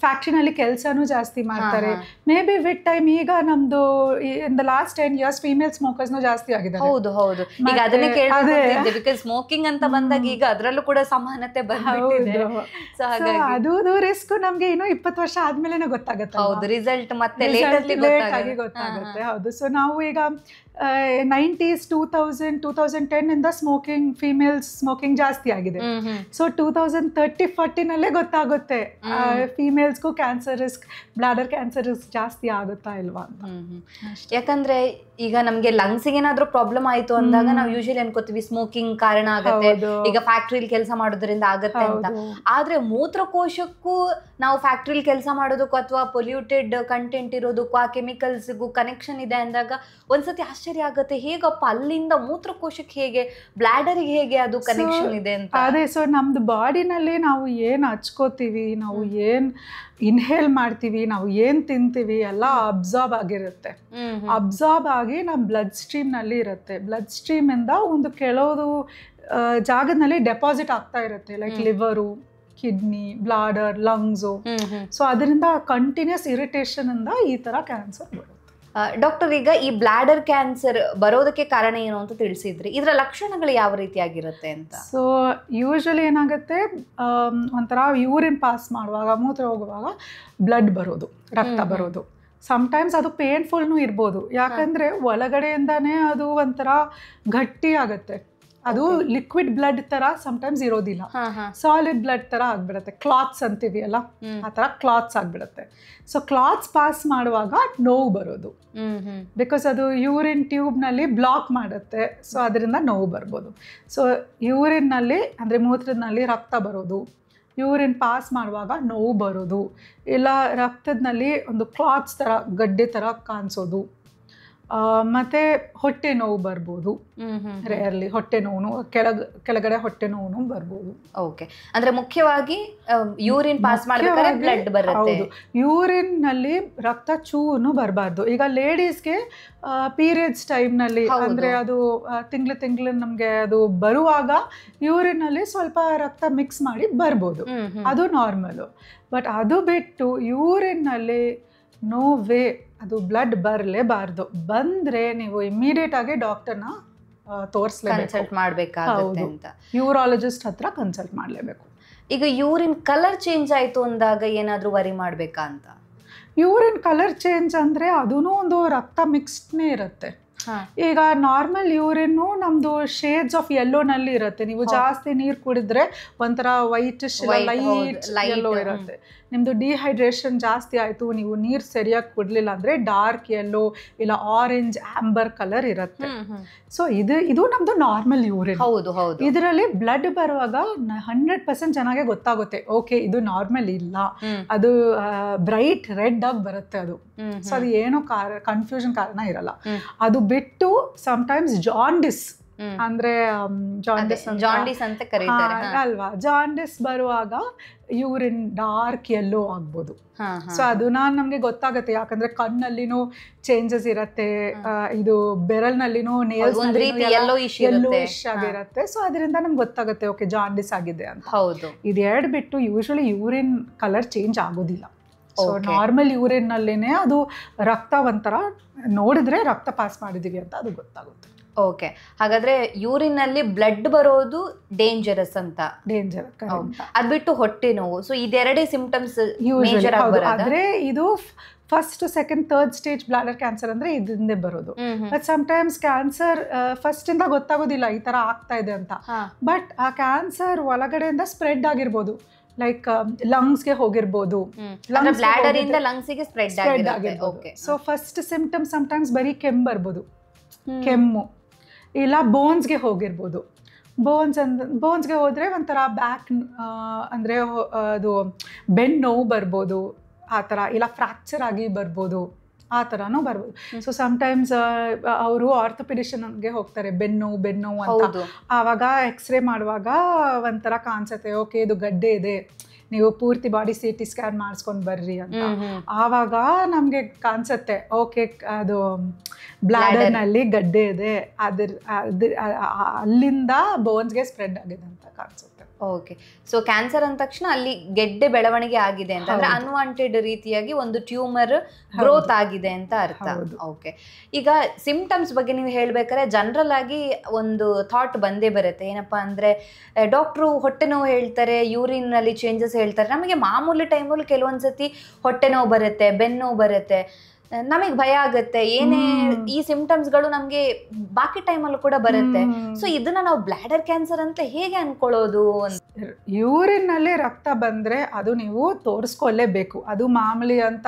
ಫ್ಯಾಕ್ಟ್ರಿನಲ್ಲಿ ಕೆಲಸನೂ ಜಾಸ್ತಿ ಮಾಡ್ತಾರೆ. ಮೇ ಬಿ ವಿತ್ ಟೈಮ್ ಈಗ ನಮ್ದು in the last 10 years female ಸ್ಮೋಕರ್ಸ್ನು ಜಾಸ್ತಿ ಆಗಿದ್ದಾರೆ. ಹೌದು ಹೌದು, ಈಗ ಅದನ್ನೇ ಕೇಳ್ತಿದ್ದೆ. ಬಿಕಾಸ್ ಸ್ಮೋಕಿಂಗ್ ಅಂತ ಬಂದಾಗ ಈಗ ಅದರಲ್ಲೂ ಕೂಡ ಸಮಾನತೆ ಬಂದಿದೆ. ಸೊ ಹಾಗಾಗಿ ಅದು ರಿಸ್ಕ್ ನಮ್ಗೆ ಇನ್ನೂ 20 ವರ್ಷ ಆದ್ಮೇಲೆ ಗೊತ್ತಾಗುತ್ತೆ. ಹೌದು, ರಿಸಲ್ಟ್ ಮತ್ತೆ ಲೇಟ್ ಆಗಿ ಗೊತ್ತಾಗುತ್ತೆ. ಹೌದು. ಸೊ ನಾವು ಈಗ 90s, 2000, 2010 ಇಂದ ಸ್ಮೋಕಿಂಗ್, ಫೀಮೇಲ್ಸ್ ಸ್ಮೋಕಿಂಗ್ ಜಾಸ್ತಿ ಆಗಿದೆ. ಸೊ 2030-40 ನಲ್ಲೇ ಗೊತ್ತಾಗುತ್ತೆ ಫೀಮೇಲ್ಸ್ಗೂ cancer risk, bladder cancer risk ಜಾಸ್ತಿ ಆಗುತ್ತಾ ಇಲ್ವಾ ಅಂತ. ಯಾಕಂದ್ರೆ ಈಗ ನಮ್ಗೆ ಲಂಗ್ಸಿಗೆ ಏನಾದ್ರೂ ಪ್ರಾಬ್ಲಮ್ ಆಯ್ತು ಅಂದಾಗ ನಾವು ಯೂಶಲಿ ಅನ್ಕೋತೀವಿ ಸ್ಮೋಕಿಂಗ್ ಕಾರಣ ಆಗತ್ತೆ, ಈಗ ಫ್ಯಾಕ್ಟ್ರಿಲಿ ಕೆಲಸ ಮಾಡೋದ್ರಿಂದ ಆಗತ್ತೆ ಅಂತ. ಆದ್ರೆ ಮೂತ್ರಕೋಶಕ್ಕೂ ನಾವು ಫ್ಯಾಕ್ಟ್ರಿಲಿ ಕೆಲಸ ಮಾಡೋದಕ್ಕೂ ಅಥವಾ ಪೊಲ್ಯೂಟೆಡ್ ಕಂಟೆಂಟ್ ಇರೋದಕ್ಕೂ ಆ ಕೆಮಿಕಲ್ಸ್ಗೂ ಕನೆಕ್ಷನ್ ಇದೆ ಅಂದಾಗ ಒಂದ್ಸತಿ ಆಶ್ಚರ್ಯ ಆಗತ್ತೆ, ಹೇಗಪ್ಪ ಅಲ್ಲಿಂದ ಮೂತ್ರಕೋಶಕ್ಕೆ ಹೇಗೆ, ಬ್ಲಾಡರಿಗೆ ಹೇಗೆ ಅದು ಕನೆಕ್ಷನ್ ಇದೆ ಅಂತ. ಅದೇ, ಸೊ ನಮ್ದು ಬಾಡಿನಲ್ಲಿ ನಾವು ಏನು ಹಚ್ಕೋತೀವಿ, ನಾವು ಏನು ಇನ್ಹೇಲ್ ಮಾಡ್ತೀವಿ, ನಾವು ಏನು ತಿಂತೀವಿ ಎಲ್ಲ ಅಬ್ಸಾರ್ಬ್ ಆಗಿರುತ್ತೆ. ಅಬ್ಸಾರ್ಬ್ ಆಗಿ ನಮ್ಮ ಬ್ಲಡ್ ಸ್ಟ್ರೀಮ್ನಲ್ಲಿ ಇರುತ್ತೆ. ಬ್ಲಡ್ ಸ್ಟ್ರೀಮಿಂದ ಒಂದು ಕೆಲವು ಜಾಗದಲ್ಲಿ ಡೆಪಾಸಿಟ್ ಆಗ್ತಾ ಇರುತ್ತೆ, like liver, kidney, bladder, lungs. So ಅದರಿಂದ ಕಂಟಿನ್ಯೂಸ್ ಇರಿಟೇಷನ್ ಇಂದ ಈ ತರ ಕ್ಯಾನ್ಸರ್ ಬರುತ್ತೆ. ಡಾಕ್ಟರ್, ಈಗ ಈ ಬ್ಲಾಡರ್ ಕ್ಯಾನ್ಸರ್ ಬರೋದಕ್ಕೆ ಕಾರಣ ಏನು ಅಂತ ತಿಳಿಸಿದ್ರಿ. ಇದರ ಲಕ್ಷಣಗಳು ಯಾವ ರೀತಿಯಾಗಿರುತ್ತೆ ಅಂತ? ಸೊ ಯೂಶಲಿ ಏನಾಗುತ್ತೆ, ಒಂಥರ ಯೂರಿನ್ ಪಾಸ್ ಮಾಡುವಾಗ, ಮೂತ್ರ ಹೋಗುವಾಗ ಬ್ಲಡ್ ಬರೋದು, ರಕ್ತ ಬರೋದು. ಸಮ್ಟೈಮ್ಸ್ ಅದು ಪೇನ್ಫುಲ್ನೂ ಇರ್ಬೋದು, ಯಾಕಂದರೆ ಒಳಗಡೆಯಿಂದಾನೇ ಅದು ಒಂಥರ ಗಟ್ಟಿ ಆಗುತ್ತೆ. ಅದು ಲಿಕ್ವಿಡ್ ಬ್ಲಡ್ ಥರ ಸಮ್ಟೈಮ್ಸ್ ಇರೋದಿಲ್ಲ, ಸಾಲಿಡ್ ಬ್ಲಡ್ ಥರ ಆಗಿಬಿಡುತ್ತೆ. ಕ್ಲಾತ್ಸ್ ಅಂತೀವಿ ಅಲ್ಲ, ಆ ಥರ ಕ್ಲಾತ್ಸ್ ಆಗಿಬಿಡುತ್ತೆ. ಸೊ ಕ್ಲಾತ್ಸ್ ಪಾಸ್ ಮಾಡುವಾಗ ನೋವು ಬರೋದು, ಬಿಕಾಸ್ ಅದು ಯೂರಿನ್ ಟ್ಯೂಬ್ನಲ್ಲಿ ಬ್ಲಾಕ್ ಮಾಡುತ್ತೆ. ಸೊ ಅದರಿಂದ ನೋವು ಬರ್ಬೋದು. ಸೊ ಯೂರಿನ್ನಲ್ಲಿ ಅಂದರೆ ಮೂತ್ರದಲ್ಲಿ ರಕ್ತ ಬರೋದು, ಯೂರಿನ್ ಪಾಸ್ ಮಾಡುವಾಗ ನೋವು ಬರೋದು, ಇಲ್ಲ ರಕ್ತದಲ್ಲಿ ಒಂದು ಕ್ಲಾತ್ಸ್ ಥರ ಗಡ್ಡೆ ಥರ ಕಾಣಿಸೋದು, ಮತ್ತು ಹೊಟ್ಟೆ ನೋವು ಬರ್ಬೋದು. ರೇರ್ಲಿ ಹೊಟ್ಟೆ ನೋವು, ಕೆಳಗಡೆ ಹೊಟ್ಟೆ ನೋವು ಬರ್ಬೋದು. ಓಕೆ, ಅಂದ್ರೆ ಮುಖ್ಯವಾಗಿ ಯೂರಿನ್ ಪಾಸ್ ಮಾಡಬೇಕಾದ್ರೆ ಬ್ಲಡ್ ಬರುತ್ತೆ. ಹೌದು, ಯೂರಿನ್ ನಲ್ಲಿ ರಕ್ತ ಚೂನು ಬರಬಾರ್ದು. ಈಗ ಲೇಡೀಸ್ಗೆ ಪೀರಿಯಡ್ಸ್ ಟೈಮ್ನಲ್ಲಿ ಅಂದರೆ ಅದು ತಿಂಗಳು ನಮಗೆ ಅದು ಬರುವಾಗ ಯೂರಿನ್ ಅಲ್ಲಿ ಸ್ವಲ್ಪ ರಕ್ತ ಮಿಕ್ಸ್ ಮಾಡಿ ಬರ್ಬೋದು, ಅದು ನಾರ್ಮಲು. ಬಟ್ ಅದು ಬಿಟ್ಟು ಯೂರಿನ್ ನಲ್ಲಿ ನೋ ವೇ, ಅದು ಬ್ಲಡ್ ಬರಲೇಬಾರ್ದು. ಬಂದರೆ ನೀವು ಇಮಿಡಿಯೇಟ್ ಆಗಿ ಡಾಕ್ಟರ್ನ ಕನ್ಸಲ್ಟ್ ಮಾಡಬೇಕಾಗುತ್ತೆ ಅಂತ, ಯೂರಾಲಜಿಸ್ಟ್ ಹತ್ರ ಕನ್ಸಲ್ಟ್ ಮಾಡಲೇಬೇಕು. ಈಗ ಯೂರಿನ್ ಕಲರ್ ಚೇಂಜ್ ಆಯಿತು ಅಂದಾಗ ಏನಾದರೂ ವರಿ ಮಾಡಬೇಕಾ ಅಂತ? ಯೂರಿನ್ ಕಲರ್ ಚೇಂಜ್ ಅಂದರೆ ಅದೂ ಒಂದು ರಕ್ತ ಮಿಕ್ಸ್ಡ್ನೇ ಇರುತ್ತೆ. ಈಗ ನಾರ್ಮಲ್ ಯೂರಿನ್ನು ನಮ್ದು ಶೇಡ್ಸ್ ಆಫ್ ಯೆಲ್ಲೋನಲ್ಲಿ ಇರುತ್ತೆ. ನೀವು ಜಾಸ್ತಿ ನೀರು ಕುಡಿದ್ರೆ ಒಂಥರ ವೈಟಿಶ್ ಲೈಟ್ ಯೆಲ್ಲೋ ಇರುತ್ತೆ. ನಿಮ್ಮದು ಡಿಹೈಡ್ರೇಷನ್ ಜಾಸ್ತಿ ಆಯಿತು, ನೀವು ನೀರು ಸರಿಯಾಗಿ ಕುಡಲಿಲ್ಲ ಅಂದರೆ ಡಾರ್ಕ್ ಯೆಲ್ಲೋ ಇಲ್ಲ ಆರೆಂಜ್ ಆಂಬರ್ ಕಲರ್ ಇರುತ್ತೆ. ಸೊ ಇದು ನಮ್ಮದು ನಾರ್ಮಲ್ ಯೂರಿನ್. ಇದರಲ್ಲಿ ಬ್ಲಡ್ ಬರುವಾಗ 100% ಚೆನ್ನಾಗೆ ಗೊತ್ತಾಗುತ್ತೆ, ಓಕೆ ಇದು ನಾರ್ಮಲ್ ಇಲ್ಲ, ಅದು ಬ್ರೈಟ್ ರೆಡ್ ಆಗಿ ಬರುತ್ತೆ ಅದು. ಸೊ ಅದು ಏನೋ ಕನ್ಫ್ಯೂಷನ್ ಕಾರಣ ಇರಲ್ಲ. ಅದು ಬಿಟ್ಟು ಸಮ್ಟೈಮ್ಸ್ ಜಾಂಡಿಸ್ ಅಂದ್ರೆ ಜಾಂಡಿಸ್ ಅಂತ ಕರೀತಾರೆ ಅಲ್ವಾ, ಜಾಂಡಿಸ್ ಬರುವಾಗ ಯೂರಿನ್ ಡಾರ್ಕ್ ಯೆಲ್ಲೋ ಆಗ್ಬೋದು. ಸೊ ಅದು ನಮ್ಗೆ ಗೊತ್ತಾಗುತ್ತೆ, ಯಾಕಂದ್ರೆ ಕಣ್ಣಲ್ಲಿನೂ ಚೇಂಜಸ್ ಇರತ್ತೆ, ಇದು ಬೆರಲ್ನಲ್ಲಿನೂ ಯೆಲ್ಲೋಯಿಶ್ ಆಗಿರತ್ತೆ. ಸೊ ಅದರಿಂದ ನಮ್ಗೆ ಗೊತ್ತಾಗುತ್ತೆ ಓಕೆ ಜಾಂಡಿಸ್ ಆಗಿದೆ ಅಂತ. ಇದೆರಡು ಬಿಟ್ಟು ಯೂಶಲಿ ಯೂರಿನ್ ಕಲರ್ ಚೇಂಜ್ ಆಗೋದಿಲ್ಲ. ಸೊ ನಾರ್ಮಲ್ ಯೂರಿನ್ ನಲ್ಲೇನೆ ಅದು ರಕ್ತ ಒಂಥರ ನೋಡಿದ್ರೆ ರಕ್ತ ಪಾಸ್ ಮಾಡಿದೀವಿ ಅಂತ ಅದು ಗೊತ್ತಾಗುತ್ತೆ. ಓಕೆ, ಹಾಗಾದ್ರೆ ಯೂರಿನ್ ನಲ್ಲಿ ಬ್ಲಡ್ ಬರೋದು ಡೇಂಜರಸ್ ಅಂತ. ಡೇಂಜರ್ ಅದ್ ಬಿಟ್ಟು ಹೊಟ್ಟೆ ನೋವು, ಸೊ ಇದೆರಡೇ ಸಿಂಪ್ಟಮ್ಸ್ ಆದ್ರೆ ಇದು first, second, third stage bladder cancer ಅಂದ್ರೆ ಇದರಿಂದ ಬರೋದು. ಬಟ್ ಸಮ್ಟೈಮ್ಸ್ ಕ್ಯಾನ್ಸರ್ ಫಸ್ಟ್ ಇಂದ ಗೊತ್ತಾಗೋದಿಲ್ಲ ಈ ತರ ಆಗ್ತಾ ಇದೆ ಅಂತ. ಬಟ್ ಆ ಕ್ಯಾನ್ಸರ್ ಒಳಗಡೆಯಿಂದ ಸ್ಪ್ರೆಡ್ ಆಗಿರ್ಬೋದು, ಲೈಕ್ ಲಂಗ್ಸ್ಗೆ ಹೋಗಿರ್ಬೋದು, ಸ್ಪ್ರೆಡ್ ಆಗಿರ್ಬೋದು. ಸೊ ಫಸ್ಟ್ ಸಿಂಪ್ಟಮ್ ಸಮ್ಟೈಮ್ಸ್ ಬರೀ ಕೆಮ್ಮು ಬರ್ಬೋದು, ಕೆಮ್ಮು, ಇಲ್ಲ ಬೋನ್ಸ್ಗೆ ಹೋಗಿರ್ಬೋದು. ಬೋನ್ಸ್ಗೆ ಹೋದರೆ ಒಂಥರ ಬ್ಯಾಕ್ ಅಂದರೆ ಅದು ಬೆನ್ನು ನೋವು ಬರ್ಬೋದು ಆ ಥರ, ಇಲ್ಲ ಫ್ರ್ಯಾಕ್ಚರ್ ಆಗಿ ಬರ್ಬೋದು, ಆ ಥರನೂ ಬರ್ಬೋದು. ಸೊ ಸಮ್ಟೈಮ್ಸ್ ಅವರು ಆರ್ಥೋಪೆಡಿಷನ್ಗೆ ಹೋಗ್ತಾರೆ, ಬೆನ್ನು ಅಂತ. ಆವಾಗ ಎಕ್ಸ್ರೇ ಮಾಡುವಾಗ ಒಂಥರ ಕಾಣಿಸುತ್ತೆ, ಓಕೆ ಇದು ಗಡ್ಡೆ ಇದೆ, ನೀವು ಪೂರ್ತಿ ಬಾಡಿ CT ಸ್ಕ್ಯಾನ್ ಮಾಡಿಸ್ಕೊಂಡು ಬರ್ರಿ ಅಂತ. ಆವಾಗ ನಮಗೆ ಕಾಣಿಸುತ್ತೆ ಓಕೆ ಅದು ಬ್ಲಾಡರ್ನಲ್ಲಿ ಗಡ್ಡೆ ಇದೆ, ಅಲ್ಲಿಂದ ಬೋನ್ಸ್ಗೆ ಸ್ಪ್ರೆಡ್ ಆಗಿದೆ ಅಂತ ಕಾಣಿಸುತ್ತೆ. ಓಕೆ, ಸೊ ಕ್ಯಾನ್ಸರ್ ಅಂದ ತಕ್ಷಣ ಅಲ್ಲಿ ಗೆಡ್ಡೆ ಬೆಳವಣಿಗೆ ಆಗಿದೆ ಅಂತ, ಅಂದ್ರೆ ಅನ್ವಾಂಟೆಡ್ ರೀತಿಯಾಗಿ ಒಂದು ಟ್ಯೂಮರ್ ಗ್ರೋತ್ ಆಗಿದೆ ಅಂತ ಅರ್ಥ. ಓಕೆ, ಈಗ ಸಿಂಪ್ಟಮ್ಸ್ ಬಗ್ಗೆ ನೀವು ಹೇಳ್ಬೇಕಾದ್ರೆ ಜನರಲ್ ಆಗಿ ಒಂದು ಥಾಟ್ ಬಂದೇ ಬರುತ್ತೆ, ಏನಪ್ಪಾ ಅಂದ್ರೆ ಡಾಕ್ಟ್ರು ಹೊಟ್ಟೆ ನೋವು ಹೇಳ್ತಾರೆ, ಯೂರಿನ್ ನಲ್ಲಿ ಚೇಂಜಸ್ ಹೇಳ್ತಾರೆ. ನಮಗೆ ಮಾಮೂಲಿ ಟೈಮಲ್ಲಿ ಕೆಲವೊಂದ್ಸತಿ ಹೊಟ್ಟೆ ನೋವು ಬರುತ್ತೆ, ಬೆನ್ನು ನೋವು ಬರುತ್ತೆ, ನಮಗೆ ಭಯ ಆಗುತ್ತೆ, ಏನೇ ಈ ಸಿಂಪ್ಟಮ್ಸ್ಗಳು ನಮಗೆ ಬಾಕಿ ಟೈಮಲ್ಲೂ ಕೂಡ ಬರುತ್ತೆ. ಸೊ ಇದನ್ನ ನಾವು ಬ್ಲಾಡರ್ ಕ್ಯಾನ್ಸರ್ ಅಂತ ಹೇಗೆ ಅನ್ಕೊಳ್ಳೋದು? ಯೂರಿನ್ ನಲ್ಲಿ ರಕ್ತ ಬಂದ್ರೆ ಅದು ನೀವು ತೋರಿಸ್ಕೊಳ್ಳೇಬೇಕು, ಅದು ಮಾಮೂಲಿ ಅಂತ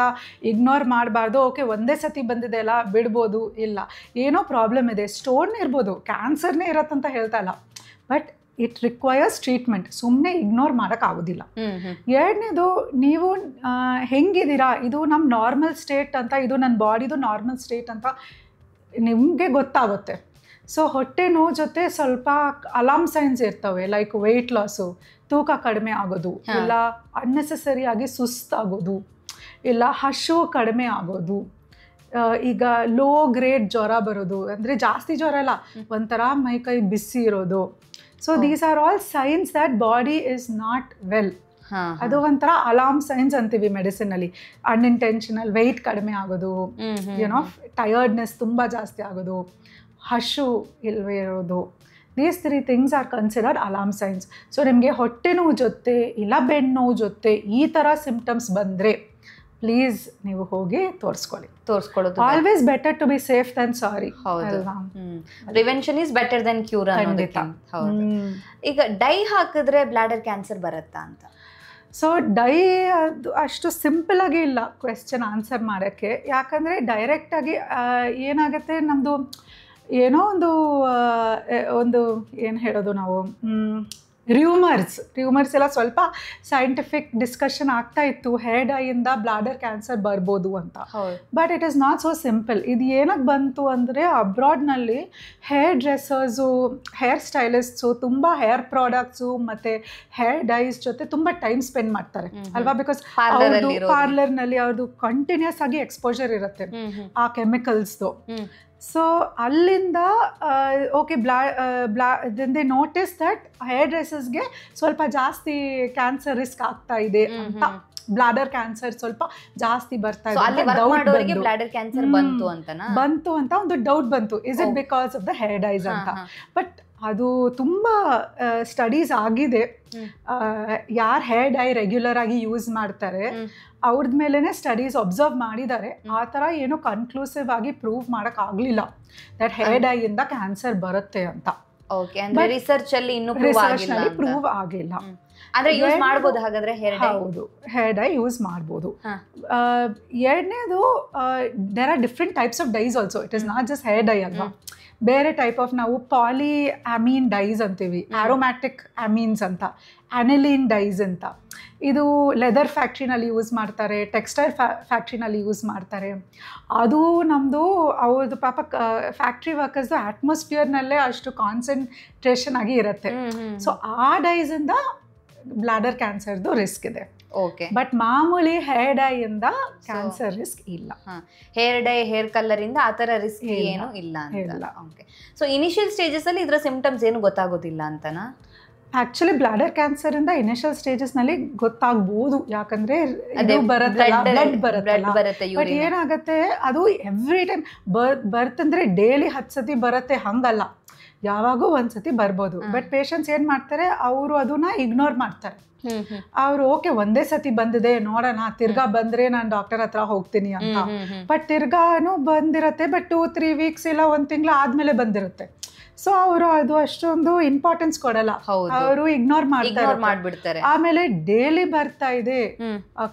ಇಗ್ನೋರ್ ಮಾಡಬಾರ್ದು. ಓಕೆ ಒಂದೇ ಸತಿ ಬಂದಿದೆ ಅಲ್ಲ ಬಿಡ್ಬೋದು, ಇಲ್ಲ ಏನೋ ಪ್ರಾಬ್ಲಮ್ ಇದೆ, ಸ್ಟೋನ್ ಇರ್ಬೋದು, ಕ್ಯಾನ್ಸರ್ನೇ ಇರತ್ತಂತ ಹೇಳ್ತಾ ಇಲ್ಲ, ಬಟ್ ಇಟ್ ರಿಕ್ವೈರ್ಸ್ ಟ್ರೀಟ್ಮೆಂಟ್. ಸುಮ್ಮನೆ ಇಗ್ನೋರ್ ಮಾಡೋಕ್ಕಾಗೋದಿಲ್ಲ. ಎರಡನೇದು, ನೀವು ಹೆಂಗಿದ್ದೀರಾ, ಇದು ನಮ್ಮ ನಾರ್ಮಲ್ ಸ್ಟೇಟ್ ಅಂತ, ಇದು ನನ್ನ ಬಾಡಿದು ನಾರ್ಮಲ್ ಸ್ಟೇಟ್ ಅಂತ ನಿಮಗೆ ಗೊತ್ತಾಗುತ್ತೆ. ಸೊ ಹೊಟ್ಟೆ ನೋವು ಜೊತೆ ಸ್ವಲ್ಪ ಅಲಾರ್ಮ್ ಸೈನ್ಸ್ ಇರ್ತವೆ, ಲೈಕ್ ವೆಯ್ಟ್ ಲಾಸು, ತೂಕ ಕಡಿಮೆ ಆಗೋದು, ಇಲ್ಲ ಅನ್ನೆಸೆಸರಿಯಾಗಿ ಸುಸ್ತಾಗೋದು, ಇಲ್ಲ ಹಶು ಕಡಿಮೆ ಆಗೋದು, ಈಗ ಲೋ ಗ್ರೇಡ್ ಜ್ವರ ಬರೋದು, ಅಂದರೆ ಜಾಸ್ತಿ ಜ್ವರ ಇಲ್ಲ, ಒಂಥರ ಮೈಕೈ ಬಿಸಿ ಇರೋದು. So these are all science that body is not well. ಅದು ಒಂಥರ ಅಲಾರ್ಮ್ ಸೈನ್ಸ್ ಅಂತೀವಿ ಮೆಡಿಸಿನ್ ಅಲ್ಲಿ. ಅನ್ಇಂಟೆನ್ಷನಲ್ ವೆಯ್ಟ್ ಕಡಿಮೆ ಆಗೋದು, ಯುನೋ ಟಯರ್ಡ್ನೆಸ್ ತುಂಬ ಜಾಸ್ತಿ ಆಗೋದು, ಹಶು ಇಲ್ವೇ ಇರೋದು, these 3 things are considered alarm science. So ನಿಮಗೆ ಹೊಟ್ಟೆ ನೋವು ಜೊತೆ ಇಲ್ಲ ಬೆನ್ನು ನೋವು ಜೊತೆ ಈ ಥರ ಸಿಂಪ್ಟಮ್ಸ್ ಬಂದರೆ ಪ್ಲೀಸ್ ನೀವು ಹೋಗಿ ತೋರಿಸ್ಕೊಳ್ಳೋದು. Always better to be safe than sorry. Prevention is better than cure ಅನ್ನೋದಕ್ಕೆ. ಈಗ ಡೈ ಹಾಕಿದ್ರೆ ಬ್ಲಾಡರ್ ಕ್ಯಾನ್ಸರ್ ಬರುತ್ತಾ ಅಂತ? ಸೊ ಡೈ ಅದು ಅಷ್ಟು ಸಿಂಪಲ್ ಆಗಿ ಇಲ್ಲ ಕ್ವೆಶ್ಚನ್ ಆನ್ಸರ್ ಮಾಡೋಕ್ಕೆ. ಯಾಕಂದರೆ ಡೈರೆಕ್ಟಾಗಿ ಏನಾಗುತ್ತೆ, ನಮ್ಮದು ಏನೋ ಒಂದು ಏನು ಹೇಳೋದು ನಾವು, ರ್ಯೂಮರ್ಸ್ ಎಲ್ಲ ಸ್ವಲ್ಪ ಸೈಂಟಿಫಿಕ್ ಡಿಸ್ಕಷನ್ ಆಗ್ತಾ ಇತ್ತು, ಹೇರ್ ಡೈಯಿಂದ ಬ್ಲಾಡರ್ ಕ್ಯಾನ್ಸರ್ ಬರ್ಬೋದು ಅಂತ. But it is not so simple. ಇದು ಏನಕ್ಕೆ ಬಂತು ಅಂದರೆ ಅಬ್ರಾಡ್ನಲ್ಲಿ ಹೇರ್ ಡ್ರೆಸ್ಸರ್ಸು, ಹೇರ್ ಸ್ಟೈಲಿಸ್ಟ್ಸು ತುಂಬ ಹೇರ್ ಪ್ರಾಡಕ್ಟ್ಸು ಮತ್ತು ಹೇರ್ ಡೈಸ್ ಜೊತೆ ತುಂಬ ಟೈಮ್ ಸ್ಪೆಂಡ್ ಮಾಡ್ತಾರೆ ಅಲ್ವಾ. ಬಿಕಾಸ್ ಪಾರ್ಲರ್ನಲ್ಲಿ ಅವ್ರದ್ದು ಕಂಟಿನ್ಯೂಸ್ ಆಗಿ ಎಕ್ಸ್ಪೋಜರ್ ಇರುತ್ತೆ ಆ ಕೆಮಿಕಲ್ಸ್ದು. ಸೊ ಅಲ್ಲಿಂದ okay they notice that hair ಡ್ರೆಸ್ಸಸ್ಗೆ ಸ್ವಲ್ಪ ಜಾಸ್ತಿ ಕ್ಯಾನ್ಸರ್ ರಿಸ್ಕ್ ಆಗ್ತಾ ಇದೆ ಅಂತ, ಬ್ಲಾಡರ್ ಕ್ಯಾನ್ಸರ್ ಸ್ವಲ್ಪ ಜಾಸ್ತಿ ಬರ್ತಾ ಇದೆ ಬಂತು ಅಂತ ಒಂದು ಡೌಟ್ ಬಂತು. Is it because of the hair dyes ಅಂತ. ಬಟ್ ಅದು ತುಂಬ ಸ್ಟಡೀಸ್ ಆಗಿದೆ. ಯಾರು ಹೇರ್ ಡೈ ರೆಗ್ಯುಲರ್ ಆಗಿ ಯೂಸ್ ಮಾಡ್ತಾರೆ ಅವ್ರದ್ ಮೇಲೇ ಸ್ಟಡೀಸ್ ಅಬ್ಸರ್ವ್ ಮಾಡಿದ್ದಾರೆ. ಆ ಥರ ಏನೋ ಕನ್ಕ್ಲೂಸಿವ್ ಆಗಿ ಪ್ರೂವ್ ಮಾಡೋಕ್ಕಾಗಲಿಲ್ಲ ದಟ್ ಹೇರ್ ಡೈಯಿಂದ ಕ್ಯಾನ್ಸರ್ ಬರುತ್ತೆ ಅಂತ. ಪ್ರೂವ್ ಆಗಿಲ್ಲ. ಹೌದು, ಹೇರ್ ಡೈ ಯೂಸ್ ಮಾಡ್ಬೋದು. ಎರಡನೇದು, there are different types of dyes also. It is not just hair dye ಅಲ್ವಾ, ಬೇರೆ ಟೈಪ್ ಆಫ್ ನಾವು ಪಾಲಿ ಅಮೀನ್ ಡೈಸ್ ಅಂತೀವಿ, ಆರೋಮ್ಯಾಟಿಕ್ ಅಮೀನ್ಸ್ ಅಂತ, ಅನಿಲಿನ್ ಡೈಸ್ ಅಂತ. ಇದು ಲೆದರ್ ಫ್ಯಾಕ್ಟ್ರಿನಲ್ಲಿ ಯೂಸ್ ಮಾಡ್ತಾರೆ, ಟೆಕ್ಸ್ಟೈಲ್ ಫ್ಯಾಕ್ಟ್ರಿನಲ್ಲಿ ಯೂಸ್ ಮಾಡ್ತಾರೆ. ಅದು ನಮ್ಮದು ಅವ್ರದ್ದು ಪಾಪ ಫ್ಯಾಕ್ಟ್ರಿ ವರ್ಕರ್ಸ್ದು ಅಟ್ಮಾಸ್ಫಿಯರ್ನಲ್ಲೇ ಅಷ್ಟು ಕಾನ್ಸಂಟ್ರೇಷನ್ ಆಗಿ ಇರುತ್ತೆ. ಸೊ ಆ ಡೈಸಿಂದ ಬ್ಲಾಡರ್ ಕ್ಯಾನ್ಸರ್ದು ರಿಸ್ಕ್ ಇದೆ. ಓಕೆ, ಬಟ್ ಮಾಮೂಲಿ ಹೇರ್ ಡೈ ಇಂದ ಕ್ಯಾನ್ಸರ್ ರಿಸ್ಕ್ ಇಲ್ಲ. ಹೇರ್ ಡೈ, ಹೇರ್ ಕಲರ್ ಇಂದ ಆ ತರ ರಿಸ್ಕ್ ಏನು ಇಲ್ಲ ಅಂತ. ಓಕೆ, ಸೊ ಇನಿಷಿಯಲ್ ಸ್ಟೇಜಸ್ ಅಲ್ಲಿ ಇದರ ಸಿಂಪ್ಟಮ್ಸ್ ಏನು ಗೊತ್ತಾಗೋದಿಲ್ಲ ಅಂತನಾ? ಆಕ್ಚುಲಿ ಬ್ಲಾಡರ್ ಕ್ಯಾನ್ಸರ್ ಇಂದ ಇನಿಷಿಯಲ್ ಸ್ಟೇಜಸ್ ನಲ್ಲಿ ಗೊತ್ತಾಗ್ಬೋದು, ಯಾಕಂದ್ರೆ ಬ್ಲಡ್ ಬರುತ್ತೆ. ಬಟ್ ಏನಾಗುತ್ತೆ, ಅದು ಎವ್ರಿ ಟೈಮ್ ಬರ್ತಂದ್ರೆ ಡೈಲಿ 10 ಸತಿ ಬರುತ್ತೆ ಹಂಗಲ್ಲ, ಯಾವಾಗೂ ಒಂದ್ಸತಿ ಬರ್ಬೋದು. ಬಟ್ ಪೇಷಂಟ್ಸ್ ಏನ್ ಮಾಡ್ತಾರೆ, ಅವರು ಅದನ್ನ ಇಗ್ನೋರ್ ಮಾಡ್ತಾರೆ. ಅವ್ರು ಓಕೆ ಒಂದೇ ಸತಿ ಬಂದಿದೆ ನೋಡೋಣ, ತಿರ್ಗಾ ಬಂದ್ರೆ ನಾನು ಡಾಕ್ಟರ್ ಹತ್ರ ಹೋಗ್ತೀನಿ ಅಂತ. ಬಟ್ ತಿರ್ಗಾನು ಬಂದಿರತ್ತೆ, ಬಟ್ 2-3 ವೀಕ್ಸ್ ಇಲ್ಲ 1 ತಿಂಗಳು ಆದ್ಮೇಲೆ ಬಂದಿರುತ್ತೆ. ಸೊ ಅವರು ಅದು ಅಷ್ಟೊಂದು ಇಂಪಾರ್ಟೆನ್ಸ್ ಕೊಡಲ್ಲ, ಅವರು ಇಗ್ನೋರ್ ಮಾಡ್ಬಿಡ್ತಾರೆ. ಆಮೇಲೆ ಡೈಲಿ ಬರ್ತಾ ಇದೆ,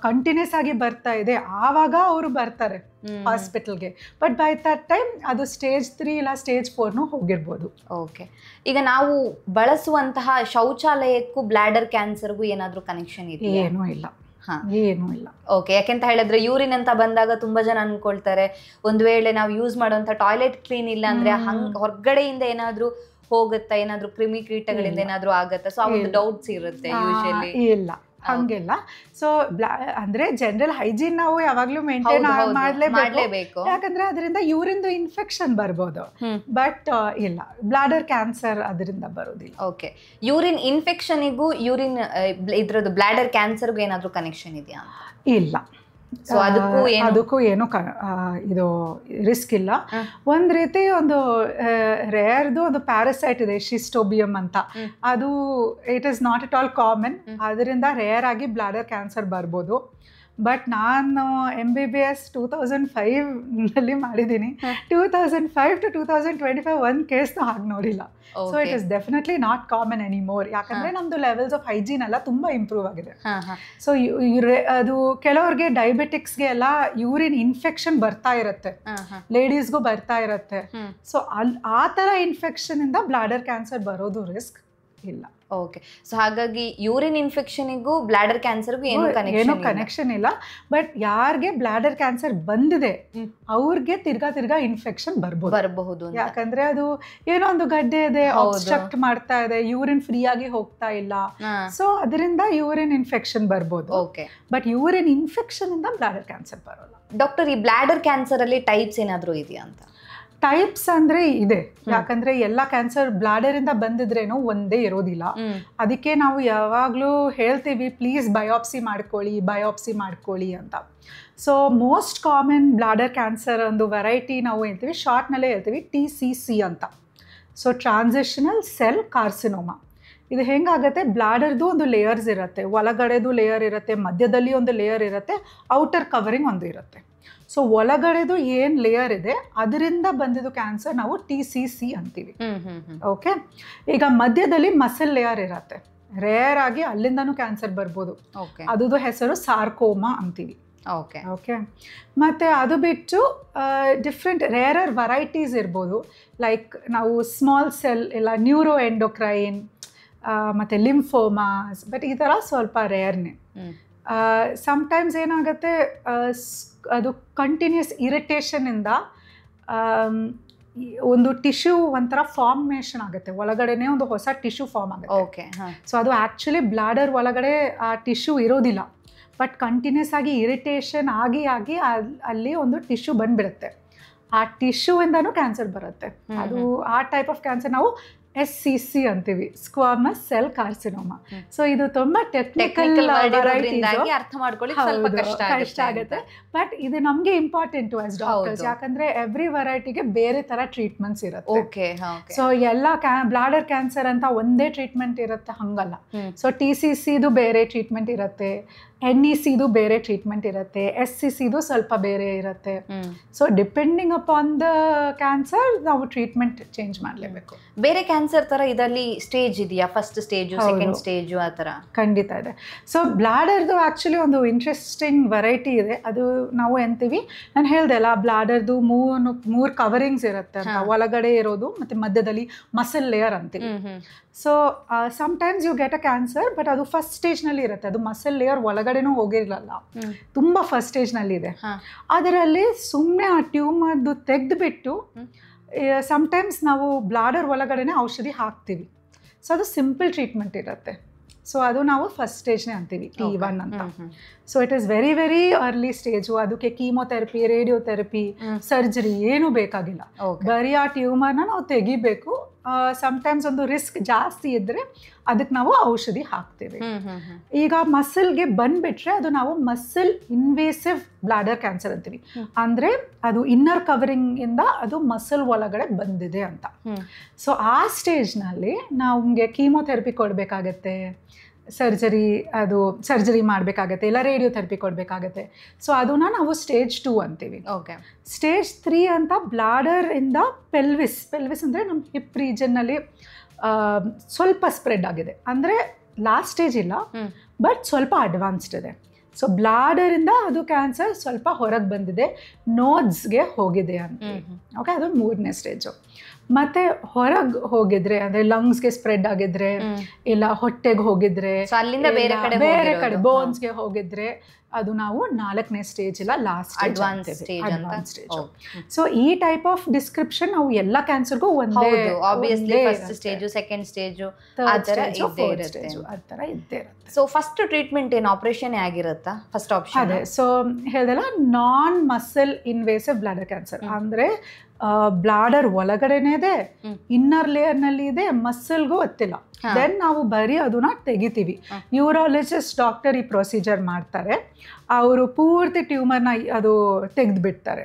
ಕಂಟಿನ್ಯೂಸ್ ಆಗಿ ಬರ್ತಾ ಇದೆ, ಆವಾಗ ಅವರು ಬರ್ತಾರೆ ಹಾಸ್ಪಿಟಲ್ಗೆ. ಬಟ್ ಬೈ ದಟ್ ಟೈಮ್ ಅದು ಸ್ಟೇಜ್ 3 ಇಲ್ಲ ಸ್ಟೇಜ್ 4 ಹೋಗಿರ್ಬೋದು. ಓಕೆ, ಈಗ ನಾವು ಬಳಸುವಂತಹ ಶೌಚಾಲಯಕ್ಕೂ ಬ್ಲಾಡರ್ ಕ್ಯಾನ್ಸರ್ಗೂ ಏನಾದರೂ ಕನೆಕ್ಷನ್ ಇದೆಯಾ? ಏನೂ ಇಲ್ಲ, ಏನೂ ಇಲ್ಲ. ಓಕೆ, ಯಾಕೆಂತ ಹೇಳಿದ್ರೆ ಯೂರಿನ್ ಅಂತ ಬಂದಾಗ ತುಂಬಾ ಜನ ಅನ್ಕೊಳ್ತಾರೆ, ಒಂದ್ ವೇಳೆ ನಾವು ಯೂಸ್ ಮಾಡುವಂತ ಟಾಯ್ಲೆಟ್ ಕ್ಲೀನ್ ಇಲ್ಲ ಅಂದ್ರೆ ಹೊರಗಡೆಯಿಂದ ಏನಾದ್ರೂ ಹೋಗುತ್ತಾ, ಏನಾದ್ರೂ ಕ್ರಿಮಿ ಕೀಟಗಳಿಂದ ಏನಾದ್ರೂ ಆಗತ್ತಾ? ಸೊ ಆ ಒಂದು ಡೌಟ್ಸ್ ಇರುತ್ತೆ ಯೂಶಲಿ. ಇಲ್ಲ, ಹಂಗೆಲ್ಲ. ಸೊ ಅಂದ್ರೆ ಜನರಲ್ ಹೈಜೀನ್ ನಾವು ಯಾವಾಗ್ಲೂ ಮೇಂಟೈನ್ ಮಾಡ್ಲೇಬೇಕು, ಯಾಕಂದ್ರೆ ಅದರಿಂದ ಯೂರಿನ್ ಇನ್ಫೆಕ್ಷನ್ ಬರ್ಬೋದು. ಬಟ್ ಇಲ್ಲ, ಬ್ಲಾಡರ್ ಕ್ಯಾನ್ಸರ್ ಅದರಿಂದ ಬರೋದಿಲ್ಲ. ಓಕೆ, ಯೂರಿನ್ ಇನ್ಫೆಕ್ಷನ್ಗೂ ಯೂರಿನ್ ಇದ್ರದ್ದು ಬ್ಲಾಡರ್ ಕ್ಯಾನ್ಸರ್ಗೂ ಏನಾದ್ರೂ ಕನೆಕ್ಷನ್ ಇದೆಯಾ? ಇಲ್ಲ, ಸೊ ಅದಕ್ಕೂ ಏನು ಇದು ರಿಸ್ಕ್ ಇಲ್ಲ. ಒಂದ್ ರೀತಿ ಒಂದು ರೇರ್ದು ಒಂದು ಪ್ಯಾರಾಸೈಟ್ ಇದೆ, ಶಿಸ್ಟೋಬಿಯಂ ಅಂತ. ಅದು it is not at all common, ಅದರಿಂದ ರೇರ್ ಆಗಿ ಬ್ಲಾಡರ್ ಕ್ಯಾನ್ಸರ್ ಬರ್ಬೋದು. ಬಟ್ ನಾನು MBBS 2005 ಮಾಡಿದ್ದೀನಿ. 2005 to 2025 ಒಂದು ಕೇಸ್ನು ಹಾಗೆ ನೋಡಿಲ್ಲ. So it is definitely not common anymore, ಯಾಕಂದ್ರೆ ನಮ್ದು ಲೆವೆಲ್ಸ್ ಆಫ್ ಹೈಜೀನ್ ಎಲ್ಲ ತುಂಬಾ ಇಂಪ್ರೂವ್ ಆಗಿದೆ. ಸೊ ಅದು ಕೆಲವ್ರಿಗೆ ಡಯಾಬಿಟಿಕ್ಸ್ಗೆ ಎಲ್ಲ ಯೂರಿನ್ ಇನ್ಫೆಕ್ಷನ್ ಬರ್ತಾ ಇರುತ್ತೆ, ಲೇಡೀಸ್ಗೂ ಬರ್ತಾ ಇರುತ್ತೆ. ಸೊ ಆ ಥರ ಇನ್ಫೆಕ್ಷನ್ ಇಂದ ಬ್ಲಾಡರ್ ಕ್ಯಾನ್ಸರ್ ಬರೋದು ರಿಸ್ಕ್ ಇಲ್ಲ. ಓಕೆ, ಸೊ ಹಾಗಾಗಿ ಯೂರಿನ್ ಇನ್ಫೆಕ್ಷನ್ಗೂ ಬ್ಲಾಡರ್ ಕ್ಯಾನ್ಸರ್ಗೂ ಏನು ಕನೆಕ್ಷನ್ ಇಲ್ಲ. ಬಟ್ ಯಾರಿಗೆ ಬ್ಲಾಡರ್ ಕ್ಯಾನ್ಸರ್ ಬಂದಿದೆ ಅವ್ರಿಗೆ ತಿರ್ಗಾ ಇನ್ಫೆಕ್ಷನ್ ಬರಬಹುದು, ಯಾಕಂದ್ರೆ ಅದು ಏನೋ ಒಂದು ಗಡ್ಡೆ ಇದೆ, ಅಬ್ಸ್ಟ್ರಕ್ಟ್ ಮಾಡ್ತಾ ಇದೆ, ಯೂರಿನ್ ಫ್ರೀ ಆಗಿ ಹೋಗ್ತಾ ಇಲ್ಲ. ಸೊ ಅದರಿಂದ ಯೂರಿನ್ ಇನ್ಫೆಕ್ಷನ್ ಬರ್ಬೋದು. ಓಕೆ, ಬಟ್ ಯೂರಿನ್ ಇನ್ಫೆಕ್ಷನ್ ಇಂದ ಬ್ಲಾಡರ್ ಕ್ಯಾನ್ಸರ್ ಬರೋಲ್ಲ. ಡಾಕ್ಟರ್, ಈ ಬ್ಲಾಡರ್ ಕ್ಯಾನ್ಸರ್ ಅಲ್ಲಿ ಟೈಪ್ಸ್ ಏನಾದರೂ ಇದೆಯಾ ಅಂತ? ಟೈಪ್ಸ್ ಅಂದರೆ ಇದೆ, ಯಾಕಂದರೆ ಎಲ್ಲ ಕ್ಯಾನ್ಸರ್ ಬ್ಲಾಡರಿಂದ ಬಂದಿದ್ರೇನು ಒಂದೇ ಇರೋದಿಲ್ಲ. ಅದಕ್ಕೆ ನಾವು ಯಾವಾಗಲೂ ಹೇಳ್ತೀವಿ ಪ್ಲೀಸ್ ಬಯೋಪ್ಸಿ ಮಾಡ್ಕೊಳ್ಳಿ ಅಂತ. So most common bladder cancer ಒಂದು ವೆರೈಟಿ ನಾವು ಹೇಳ್ತೀವಿ, ಶಾರ್ಟ್ನಲ್ಲೇ ಹೇಳ್ತೀವಿ TCC ಅಂತ. So transitional cell carcinoma. ಇದು ಹೆಂಗಾಗುತ್ತೆ, ಬ್ಲಾಡರ್ದು ಒಂದು ಲೇಯರ್ಸ್ ಇರುತ್ತೆ, ಒಳಗಡೆದು ಲೇಯರ್ ಇರುತ್ತೆ, ಮಧ್ಯದಲ್ಲಿ ಒಂದು ಲೇಯರ್ ಇರುತ್ತೆ, ಔಟರ್ ಕವರಿಂಗ್ ಒಂದು ಇರುತ್ತೆ. ಸೊ ಒಳಗಡೆದು ಏನು ಲೇಯರ್ ಇದೆ ಅದರಿಂದ ಬಂದಿದ್ದು ಕ್ಯಾನ್ಸರ್ ನಾವು TCC ಅಂತೀವಿ. ಓಕೆ, ಈಗ ಮಧ್ಯದಲ್ಲಿ ಮಸಲ್ ಲೇಯರ್ ಇರುತ್ತೆ, ರೇರ್ ಆಗಿ ಅಲ್ಲಿಂದನೂ ಕ್ಯಾನ್ಸರ್ ಬರ್ಬೋದು. ಅದುದು ಹೆಸರು ಸಾರ್ಕೋಮಾ ಅಂತೀವಿ. ಓಕೆ, ಮತ್ತು ಅದು ಬಿಟ್ಟು ಡಿಫ್ರೆಂಟ್ ರೇರರ್ ವೆರೈಟೀಸ್ ಇರ್ಬೋದು. ಲೈಕ್ ನಾವು ಸ್ಮಾಲ್ ಸೆಲ್ ಇಲ್ಲ ನ್ಯೂರೋ ಎಂಡೋಕ್ರೈನ್ ಮತ್ತು ಲಿಂಫೋಮಾಸ್, ಬಟ್ ಈ ಥರ ಸ್ವಲ್ಪ ರೇರ್ನೇ. ಸಮ್ಟೈಮ್ಸ್ ಏನಾಗುತ್ತೆ, ಅದು ಕಂಟಿನ್ಯೂಸ್ ಇರಿಟೇಷನಿಂದ ಒಂದು ಟಿಶ್ಯೂ ಒಂಥರ ಫಾರ್ಮೇಷನ್ ಆಗುತ್ತೆ, ಒಳಗಡೆನೇ ಒಂದು ಹೊಸ ಟಿಶ್ಯೂ ಫಾರ್ಮ್ ಆಗುತ್ತೆ. ಸೊ ಅದು ಆ್ಯಕ್ಚುಲಿ ಬ್ಲಾಡರ್ ಒಳಗಡೆ ಆ ಟಿಶ್ಯೂ ಇರೋದಿಲ್ಲ, ಬಟ್ ಕಂಟಿನ್ಯೂಸ್ ಆಗಿ ಇರಿಟೇಷನ್ ಆಗಿ ಅಲ್ಲಿ ಒಂದು ಟಿಶ್ಯೂ ಬಂದುಬಿಡುತ್ತೆ. ಆ ಟಿಶ್ಯೂಯಿಂದನೂ ಕ್ಯಾನ್ಸರ್ ಬರುತ್ತೆ. ಅದು ಆ ಟೈಪ್ ಆಫ್ ಕ್ಯಾನ್ಸರ್ ನಾವು SCC ಅಂತೀವಿ, ಸ್ಕ್ವಾಮಸ್ ಸೆಲ್ ಕಾರ್ಸಿನೋಮಾ. ಸೊ ಇದು ತುಂಬ ಟೆಕ್ನಿಕಲ್ ಅರ್ಥ ಮಾಡ್ಕೊಳ್ಳಿ ಕಷ್ಟ ಆಗುತ್ತೆ, ಬಟ್ ಇದು ನಮಗೆ ಇಂಪಾರ್ಟೆಂಟು ಆಸ್ ಡಾಕ್ಟರ್ಸ್, ಯಾಕಂದ್ರೆ ಎವ್ರಿ ವೆರೈಟಿಗೆ ಬೇರೆ ತರ ಟ್ರೀಟ್ಮೆಂಟ್ಸ್ ಇರುತ್ತೆ. ಸೊ ಎಲ್ಲ ಬ್ಲಾಡರ್ ಕ್ಯಾನ್ಸರ್ ಅಂತ ಒಂದೇ ಟ್ರೀಟ್ಮೆಂಟ್ ಇರುತ್ತೆ ಹಂಗಲ್ಲ. ಸೊ TCCದು ಬೇರೆ ಟ್ರೀಟ್ಮೆಂಟ್ ಇರುತ್ತೆ, NECದು ಬೇರೆ ಟ್ರೀಟ್ಮೆಂಟ್ ಇರುತ್ತೆ, SCCದು ಸ್ವಲ್ಪ ಬೇರೆ ಇರುತ್ತೆ. So depending upon the cancer ನಾವು ಟ್ರೀಟ್ಮೆಂಟ್ ಚೇಂಜ್ ಮಾಡಲೇಬೇಕು. ಬೇರೆ ಕ್ಯಾನ್ಸರ್ ತರ ಇದರಲ್ಲಿ ಸ್ಟೇಜ್ ಇದೆಯಾ, ಫಸ್ಟ್ ಸ್ಟೇಜ್, ಸೆಕೆಂಡ್ ಸ್ಟೇಜ್ ಆ ಥರ? ಖಂಡಿತ ಇದೆ. ಸೊ ಬ್ಲಾಡರ್ದು ಆ್ಯಕ್ಚುಲಿ ಒಂದು ಇಂಟ್ರೆಸ್ಟಿಂಗ್ ವೆರೈಟಿ ಇದೆ. ಅದು ನಾವು ಎಂತೀವಿ, ನಾನು ಹೇಳ್ದೆ ಅಲ್ಲ, ಬ್ಲಾಡರ್ದು ಮೂರು ಕವರಿಂಗ್ಸ್ ಇರುತ್ತೆ ಅಂತ, ಒಳಗಡೆ ಇರೋದು ಮತ್ತು ಮಧ್ಯದಲ್ಲಿ ಮಸಲ್ ಲೇಯರ್ ಅಂತೀವಿ. So sometimes you get a cancer, but ಅದು ಫಸ್ಟ್ ಸ್ಟೇಜ್ನಲ್ಲಿ ಇರುತ್ತೆ, ಅದು ಮಸಲ್ ಲೇಯರ್ ಒಳಗಡೆನೂ ಹೋಗಿರಲ್ಲ, ತುಂಬ ಫಸ್ಟ್ ಸ್ಟೇಜ್ನಲ್ಲಿ ಇದೆ. ಅದರಲ್ಲಿ ಸುಮ್ಮನೆ ಆ ಟ್ಯೂಮರ್ದು ತೆಗೆದುಬಿಟ್ಟು ಸಮ್ಟೈಮ್ಸ್ ನಾವು ಬ್ಲಾಡರ್ ಒಳಗಡೆನೇ ಔಷಧಿ ಹಾಕ್ತೀವಿ. ಸೊ ಅದು ಸಿಂಪಲ್ ಟ್ರೀಟ್ಮೆಂಟ್ ಇರುತ್ತೆ. ಸೊ ಅದು ನಾವು ಫಸ್ಟ್ ಸ್ಟೇಜ್ನೇ ಅಂತೀವಿ, T1 ಅಂತ. So it is very very early stage. ಅದಕ್ಕೆ ಕೀಮೋಥೆರಪಿ, ರೇಡಿಯೋಥೆರಪಿ, ಸರ್ಜರಿ ಏನೂ ಬೇಕಾಗಿಲ್ಲ, ಬರೀ ಆ ಟ್ಯೂಮರ್ನ ನಾವು ತೆಗಿಬೇಕು. ಸಮ್ಟೈಮ್ಸ್ ಒಂದು ರಿಸ್ಕ್ ಜಾಸ್ತಿ ಇದ್ದರೆ ಅದಕ್ಕೆ ನಾವು ಔಷಧಿ ಹಾಕ್ತೇವೆ. ಈಗ ಮಸಲ್ಗೆ ಬಂದುಬಿಟ್ರೆ ಅದು ನಾವು ಮಸಲ್ ಇನ್ವೇಸಿವ್ ಬ್ಲಾಡರ್ ಕ್ಯಾನ್ಸರ್ ಅಂತೀವಿ. ಅಂದರೆ ಅದು ಇನ್ನರ್ ಕವರಿಂಗಿಂದ ಅದು ಮಸಲ್ ಒಳಗಡೆ ಬಂದಿದೆ ಅಂತ. ಸೊ ಆ ಸ್ಟೇಜ್ನಲ್ಲಿ ನಮಗೆ ಕೀಮೋಥೆರಪಿ ಕೊಡಬೇಕಾಗತ್ತೆ, ಸರ್ಜರಿ ಮಾಡಬೇಕಾಗತ್ತೆ, ಇಲ್ಲ ರೇಡಿಯೋಥೆರಪಿ ಕೊಡಬೇಕಾಗತ್ತೆ. ಸೊ ಅದನ್ನ ನಾವು ಸ್ಟೇಜ್ 2 ಅಂತೀವಿ. ಸ್ಟೇಜ್ 3 ಅಂತ ಬ್ಲಾಡರಿಂದ ಪೆಲ್ವಿಸ್ ಅಂದರೆ ನಮ್ಮ ಹಿಪ್ ರೀಜನ್ನಲ್ಲಿ ಸ್ವಲ್ಪ ಸ್ಪ್ರೆಡ್ ಆಗಿದೆ, ಅಂದರೆ ಲಾಸ್ಟ್ ಸ್ಟೇಜ್ ಇಲ್ಲ, ಬಟ್ ಸ್ವಲ್ಪ ಅಡ್ವಾನ್ಸ್ಡ್ ಇದೆ. ಸೊ ಬ್ಲಾಡರಿಂದ ಅದು ಕ್ಯಾನ್ಸರ್ ಸ್ವಲ್ಪ ಹೊರಗೆ ಬಂದಿದೆ, ನೋಡ್ಸ್ಗೆ ಹೋಗಿದೆ ಅಂತ. ಓಕೆ, ಅದು 3ನೇ ಸ್ಟೇಜು. ಮತ್ತೆ ಹೊರಗೆ ಹೋಗಿದ್ರೆ, ಅಂದರೆ ಲಂಗ್ಸ್ಗೆ ಸ್ಪ್ರೆಡ್ ಆಗಿದ್ರೆ, ಇಲ್ಲ ಹೊಟ್ಟೆಗೆ ಹೋಗಿದ್ರೆ, ಬೇರೆ ಕಡೆ ಬೋನ್ಸ್ಗೆ ಹೋಗಿದ್ರೆ, ಅದು ನಾವು 4ನೇ ಸ್ಟೇಜ್ ಇಲ್ಲ ಲಾಸ್ಟ್ ಅಡ್ವಾನ್ಸ್ ಸ್ಟೇಜ್. ಸೊ ಈ ಟೈಪ್ ಆಫ್ ಡಿಸ್ಕ್ರಿಪ್ಷನ್ ನಾವು ಎಲ್ಲ ಕ್ಯಾನ್ಸರ್ಗೂ ಒಂದೇ, ಫಸ್ಟ್ ಸ್ಟೇಜ್, ಸೆಕೆಂಡ್ ಸ್ಟೇಜ್, ಆ ಥರ ಇದ್ದೇ ಇರುತ್ತೆ. ಸೊ ಫಸ್ಟ್ ಟ್ರೀಟ್ಮೆಂಟ್ ಏನು, ಆಪರೇಷನ್ ಆಗಿರುತ್ತಾ ಫಸ್ಟ್ ಆಪ್ಷನ್? ಅದೇ, ಸೊ ಹೇಳ್ದಲ್ಲ, ನಾನ್ ಮಸಲ್ ಇನ್ವೇಸಿವ್ ಬ್ಲಾಡರ್ ಕ್ಯಾನ್ಸರ್ ಅಂದರೆ ಬ್ಲಾಡರ್ ಒಳಗಡೆನೇ ಇದೆ, ಇನ್ನರ್ ಲೇಯರ್ನಲ್ಲಿ ಇದೆ, ಮಸಲ್ಗೂ ಗೊತ್ತಿಲ್ಲ. ದೆನ್ ನಾವು ಬರೀ ಅದನ್ನ ತೆಗಿತೀವಿ. ನ್ಯೂರಾಲಜಿಸ್ಟ್ ಡಾಕ್ಟರ್ ಈ ಪ್ರೊಸೀಜರ್ ಮಾಡ್ತಾರೆ, ಅವರು ಪೂರ್ತಿ ಟ್ಯೂಮರ್ನ ಅದು ತೆಗೆದು ಬಿಡ್ತಾರೆ,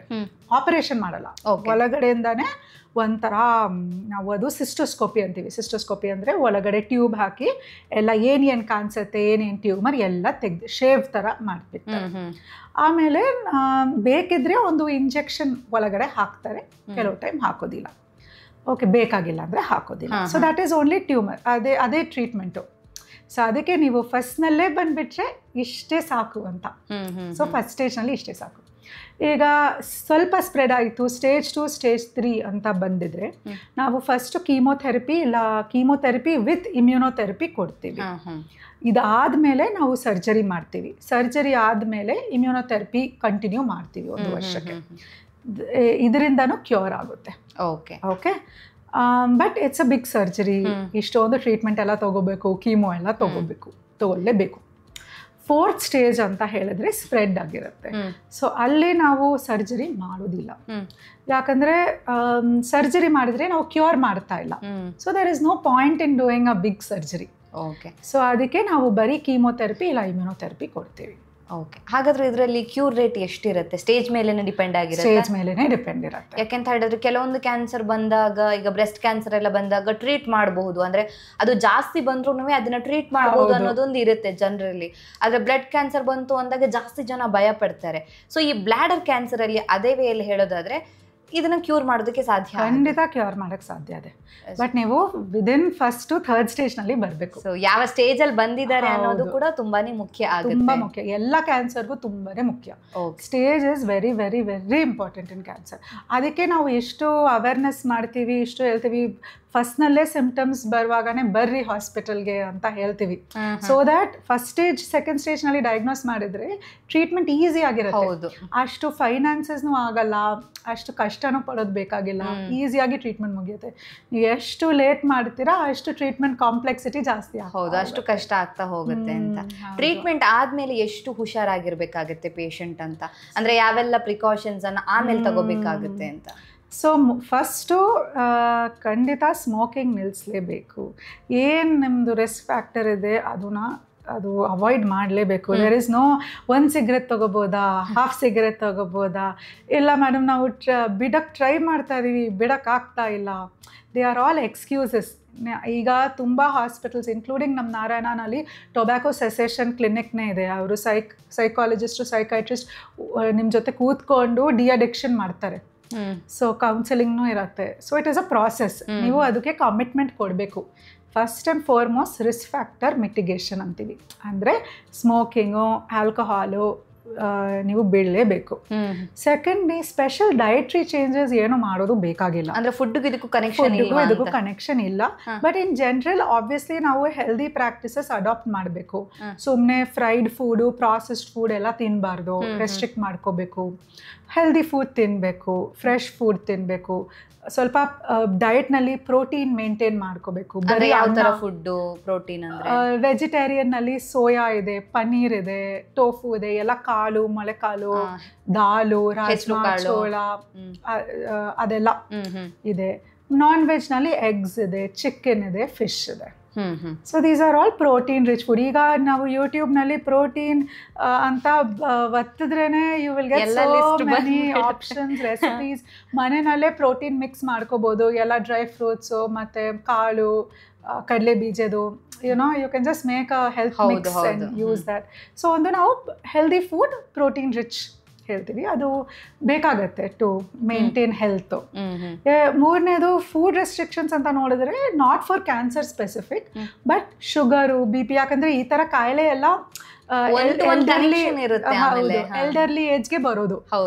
ಆಪರೇಷನ್ ಮಾಡಲ್ಲ. ಒಳಗಡೆಯಿಂದಾನೆ ಒಂಥರ ನಾವು ಅದು ಸಿಸ್ಟೋಸ್ಕೋಪಿ ಅಂತೀವಿ. ಸಿಸ್ಟೋಸ್ಕೋಪಿ ಅಂದರೆ ಒಳಗಡೆ ಟ್ಯೂಬ್ ಹಾಕಿ ಎಲ್ಲ ಏನೇನು ಕಾಣಿಸುತ್ತೆ, ಏನೇನು ಟ್ಯೂಮರ್ ಎಲ್ಲ ತೆಗೆದು ಶೇವ್ ಥರ ಮಾಡಿಬಿಡ್ತಾರೆ. ಆಮೇಲೆ ಬೇಕಿದ್ರೆ ಒಂದು ಇಂಜೆಕ್ಷನ್ ಒಳಗಡೆ ಹಾಕ್ತಾರೆ, ಕೆಲವು ಟೈಮ್ ಹಾಕೋದಿಲ್ಲ. ಓಕೆ, ಬೇಕಾಗಿಲ್ಲ ಅಂದರೆ ಹಾಕೋದಿಲ್ಲ. So that is only tumour, ಅದೇ ಟ್ರೀಟ್ಮೆಂಟು. ಸೊ ಅದಕ್ಕೆ ನೀವು ಫಸ್ಟ್ನಲ್ಲೇ ಬಂದುಬಿಟ್ರೆ ಇಷ್ಟೇ ಸಾಕು ಅಂತ. ಸೊ ಫಸ್ಟ್ ಸ್ಟೇಜ್ನಲ್ಲಿ ಇಷ್ಟೇ ಸಾಕು. ಈಗ ಸ್ವಲ್ಪ ಸ್ಪ್ರೆಡ್ ಆಯಿತು, ಸ್ಟೇಜ್ 2, ಸ್ಟೇಜ್ 3 ಅಂತ ಬಂದಿದ್ರೆ ನಾವು ಫಸ್ಟ್ ಕೀಮೋಥೆರಪಿ ವಿತ್ ಇಮ್ಯುನೋಥೆರಪಿ ಕೊಡ್ತೀವಿ. ಇದಾದಮೇಲೆ ನಾವು ಸರ್ಜರಿ ಮಾಡ್ತೀವಿ. ಸರ್ಜರಿ ಆದಮೇಲೆ ಇಮ್ಯುನೋಥೆರಪಿ ಕಂಟಿನ್ಯೂ ಮಾಡ್ತೀವಿ 1 ವರ್ಷಕ್ಕೆ. ಇದರಿಂದನೂ ಕ್ಯೂರ್ ಆಗುತ್ತೆ. Okay, but it's a big surgery. ಇಷ್ಟೊಂದು ಟ್ರೀಟ್ಮೆಂಟ್ ಎಲ್ಲ ತೊಗೋಬೇಕು, ಕೀಮೋ ಎಲ್ಲ ತೊಗೋಲೇಬೇಕು. 4th ಸ್ಟೇಜ್ ಅಂತ ಹೇಳಿದ್ರೆ ಸ್ಪ್ರೆಡ್ ಆಗಿರುತ್ತೆ. ಸೊ ಅಲ್ಲಿ ನಾವು ಸರ್ಜರಿ ಮಾಡೋದಿಲ್ಲ, ಯಾಕಂದರೆ ಸರ್ಜರಿ ಮಾಡಿದ್ರೆ ನಾವು ಕ್ಯೂರ್ ಮಾಡ್ತಾ ಇಲ್ಲ. So there is no point in doing a big surgery. Okay. So ಅದಕ್ಕೆ ನಾವು ಬರೀ ಕೀಮೋಥೆರಪಿ ಇಲ್ಲ ಇಮ್ಯುನೋಥೆರಪಿ ಕೊಡ್ತೀವಿ. ಓಕೆ. ಹಾಗಾದ್ರೆ ಇದರಲ್ಲಿ ಕ್ಯೂರ್ ರೇಟ್ ಎಷ್ಟಿರುತ್ತೆ? ಸ್ಟೇಜ್ ಮೇಲೆನೆ ಡಿಪೆಂಡ್ ಆಗಿರುತ್ತೆ? ಸ್ಟೇಜ್ ಮೇಲೆನೆ ಡಿಪೆಂಡ್ ಇರುತ್ತೆ. ಯಾಕೆಂತ ಹೇಳಿದ್ರೆ ಕೆಲವೊಂದು ಕ್ಯಾನ್ಸರ್ ಬಂದಾಗ, ಈಗ ಬ್ರೆಸ್ಟ್ ಕ್ಯಾನ್ಸರ್ ಎಲ್ಲ ಬಂದಾಗ ಟ್ರೀಟ್ ಮಾಡಬಹುದು, ಅಂದ್ರೆ ಅದು ಜಾಸ್ತಿ ಬಂದ್ರೂ ಅದನ್ನ ಟ್ರೀಟ್ ಮಾಡಬಹುದು ಅನ್ನೋದೊಂದು ಇರುತ್ತೆ ಜನರಲ್ಲಿ. ಆದ್ರೆ ಬ್ಲಡ್ ಕ್ಯಾನ್ಸರ್ ಬಂತು ಅಂದಾಗ ಜಾಸ್ತಿ ಜನ ಭಯ ಪಡ್ತಾರೆ. ಸೊ ಈ ಬ್ಲಾಡರ್ ಕ್ಯಾನ್ಸರ್ ಅಲ್ಲಿ ಅದೇ ವೇಯಲ್ಲಿ ಹೇಳೋದಾದ್ರೆ ಇದನ್ನ ಕ್ಯೂರ್ ಮಾಡೋದಕ್ಕೆ ಸಾಧ್ಯ? ಖಂಡಿತ ಕ್ಯೂರ್ ಮಾಡಕ್ ಸಾಧ್ಯ ಇದೆ, ಬಟ್ ನೀವು within 1st to 3rd stage ನಲ್ಲಿ ಬರಬೇಕು. ಸೊ ಯಾವ ಸ್ಟೇಜ್ ಅಲ್ಲಿ ಬಂದಿದ್ದಾರೆ ಅನ್ನೋದು ಕೂಡ ತುಂಬಾನೇ ಮುಖ್ಯ ಆಗುತ್ತೆ. ತುಂಬಾ ಮುಖ್ಯ, ಎಲ್ಲ ಕ್ಯಾನ್ಸರ್ಗೂ ತುಂಬಾನೇ ಮುಖ್ಯ. Stage is very very very important in cancer. ಅದಕ್ಕೆ ನಾವು ಎಷ್ಟು ಅವೇರ್ನೆಸ್ ಮಾಡ್ತೀವಿ, ಇಷ್ಟು ಹೇಳ್ತೀವಿ, ಫಸ್ಟ್ನಲ್ಲೇ ಸಿಂಪ್ಟಮ್ಸ್ ಬರುವಾಗನೇ ಬರ್ರಿ ಹಾಸ್ಪಿಟಲ್ಗೆ ಅಂತ ಹೇಳ್ತೀವಿ. So that 1st stage 2nd ಸ್ಟೇಜ್ನಲ್ಲಿ ಡಯಾಗ್ನೋಸ್ ಮಾಡಿದ್ರೆ ಟ್ರೀಟ್ಮೆಂಟ್ ಈಸಿ ಆಗಿರುತ್ತೆ. ಅಷ್ಟು ಫೈನಾನ್ಸಸ್ನೂ ಆಗಲ್ಲ, ಅಷ್ಟು ಕಷ್ಟನೂ ಪಡೋದು ಬೇಕಾಗಿಲ್ಲ, ಈಸಿಯಾಗಿ ಟ್ರೀಟ್ಮೆಂಟ್ ಮುಗಿಯುತ್ತೆ. ನೀವು ಎಷ್ಟು ಲೇಟ್ ಮಾಡ್ತೀರಾ ಅಷ್ಟು ಟ್ರೀಟ್ಮೆಂಟ್ ಕಾಂಪ್ಲೆಕ್ಸಿಟಿ ಜಾಸ್ತಿ ಹೌದು, ಅಷ್ಟು ಕಷ್ಟ ಆಗ್ತಾ ಹೋಗುತ್ತೆ ಅಂತ. ಟ್ರೀಟ್ಮೆಂಟ್ ಆದ್ಮೇಲೆ ಎಷ್ಟು ಹುಷಾರಾಗಿರ್ಬೇಕಾಗುತ್ತೆ ಪೇಷಂಟ್ ಅಂತ, ಅಂದ್ರೆ ಯಾವೆಲ್ಲ ಪ್ರಿಕಾಷನ್ಸ್ ಅನ್ನ ಆಮೇಲೆ ತಗೋಬೇಕಾಗುತ್ತೆ ಅಂತ? ಸೊ ಫಸ್ಟು ಖಂಡಿತ ಸ್ಮೋಕಿಂಗ್ ನಿಲ್ಲಿಸಲೇಬೇಕು. ಏನು ನಿಮ್ಮದು ರಿಸ್ಕ್ ಫ್ಯಾಕ್ಟರ್ ಇದೆ ಅದು ಅವಾಯ್ಡ್ ಮಾಡಲೇಬೇಕು. ದೇರ್ ಇಸ್ ನೋ 1 ಸಿಗರೆಟ್ ತೊಗೋಬೋದಾ, ಹಾಫ್ ಸಿಗರೆಟ್ ತೊಗೋಬೋದಾ, ಇಲ್ಲ ಮೇಡಮ್ ನಾವು ಬಿಡಕ್ಕೆ ಟ್ರೈ ಮಾಡ್ತಾ ಇದ್ದೀವಿ, ಬಿಡೋಕ್ಕಾಗ್ತಾ ಇಲ್ಲ. They are all excuses. ಈಗ ತುಂಬ ಹಾಸ್ಪಿಟಲ್ಸ್ ಇನ್ಕ್ಲೂಡಿಂಗ್ ನಮ್ಮ ನಾರಾಯಣನಲ್ಲಿ ಟೊಬ್ಯಾಕೋ ಸೆಸೇಷನ್ ಕ್ಲಿನಿಕ್ನೇ ಇದೆ. ಅವರು ಸೈಕಾಲಜಿಸ್ಟು ಸೈಕೈಟ್ರಿಸ್ಟ್ ನಿಮ್ಮ ಜೊತೆ ಕೂತ್ಕೊಂಡು ಡಿಅಡಿಕ್ಷನ್ ಮಾಡ್ತಾರೆ. ಸೊ ಕೌನ್ಸಿಲಿಂಗ್ನೂ ಇರುತ್ತೆ. So it is a process. ನೀವು ಅದಕ್ಕೆ ಕಮಿಟ್ಮೆಂಟ್ ಕೊಡಬೇಕು. First and foremost risk factor mitigation ಅಂತೀವಿ, ಅಂದರೆ ಸ್ಮೋಕಿಂಗು, ಆಲ್ಕೋಹಾಲು ನೀವು ಬಿಡಲೇಬೇಕು. ಸೆಕೆಂಡ್, ಸ್ಪೆಷಲ್ ಡಯಟ್ರಿ ಚೇಂಜಸ್ ಏನು ಮಾಡೋದು ಬೇಕಾಗಿಲ್ಲ. ಅಂದ್ರೆ ಫುಡ್ಗೂ ಇದಕ್ಕೂ ಕನೆಕ್ಷನ್ ಇಲ್ಲ. ಬಟ್ ಇನ್ ಜನರಲ್ ಆಬ್ವಿಯಸ್ಲಿ ನಾವು ಹೆಲ್ದಿ ಪ್ರಾಕ್ಟೀಸಸ್ ಅಡಾಪ್ಟ್ ಮಾಡಬೇಕು. ಸುಮ್ಮನೆ ಫ್ರೈಡ್ ಫುಡು, ಪ್ರಾಸೆಸ್ಡ್ ಫುಡ್ ಎಲ್ಲ ತಿನ್ನಬಾರ್ದು, ರೆಸ್ಟ್ರಿಕ್ಟ್ ಮಾಡ್ಕೋಬೇಕು. ಹೆಲ್ದಿ ಫುಡ್ ತಿನ್ನಬೇಕು, ಫ್ರೆಶ್ ಫುಡ್ ತಿನ್ನಬೇಕು. ಸ್ವಲ್ಪ ಡಯಟ್ನಲ್ಲಿ ಪ್ರೋಟೀನ್ ಮೇಂಟೈನ್ ಮಾಡ್ಕೋಬೇಕು. ಬರೀ ಯಾವ ಥರ ಫುಡ್ಡು ಪ್ರೋಟೀನ್ ಅಂದರೆ ವೆಜಿಟೇರಿಯನ್ನಲ್ಲಿ ಸೋಯಾ ಇದೆ, ಪನ್ನೀರ್ ಇದೆ, ಟೋಫು ಇದೆ, ಎಲ್ಲ ಕಾಳು, ಮೊಳೆಕಾಳು, ದಾಲು, ರಾಜ್ಮಾ, ಚೋಳ ಅದೆಲ್ಲ ಇದೆ. ನಾನ್ ವೆಜ್ನಲ್ಲಿ ಎಗ್ಸ್ ಇದೆ, ಚಿಕನ್ ಇದೆ, ಫಿಶ್ ಇದೆ. So these are all protein rich food. ಈಗ ನಾವು ಯೂಟ್ಯೂಬ್ನಲ್ಲಿ ಪ್ರೋಟೀನ್ ಅಂತ ಒತ್ತಿದ್ರೇನೆ you will get so many options, recipes. ಮನೆಯಲ್ಲೇ ಪ್ರೋಟೀನ್ ಮಿಕ್ಸ್ ಮಾಡ್ಕೋಬೋದು, ಎಲ್ಲ ಡ್ರೈ ಫ್ರೂಟ್ಸು ಮತ್ತು ಕಾಳು, ಕಡಲೆ ಬೀಜದು, you can just make a health mix and use that. So ಒಂದು ನಾವು ಹೆಲ್ದಿ ಫುಡ್ ಪ್ರೋಟೀನ್ ರಿಚ್ ಹೇಳ್ತೀವಿ, ಅದು ಬೇಕಾಗತ್ತೆ ಟು ಮೇಂಟೈನ್ ಹೆಲ್ತ್. ಮೂರನೇದು ಫುಡ್ ರೆಸ್ಟ್ರಿಕ್ಷನ್ಸ್ ಅಂತ ನೋಡಿದ್ರೆ not for cancer specific, but sugar, BP, ಯಾಕಂದ್ರೆ ಈ ತರ ಕಾಯಿಲೆ ಎಲ್ಲ ಎಲ್ಡರ್ಲಿ ಏಜ್ಗೆ ಬರೋದು.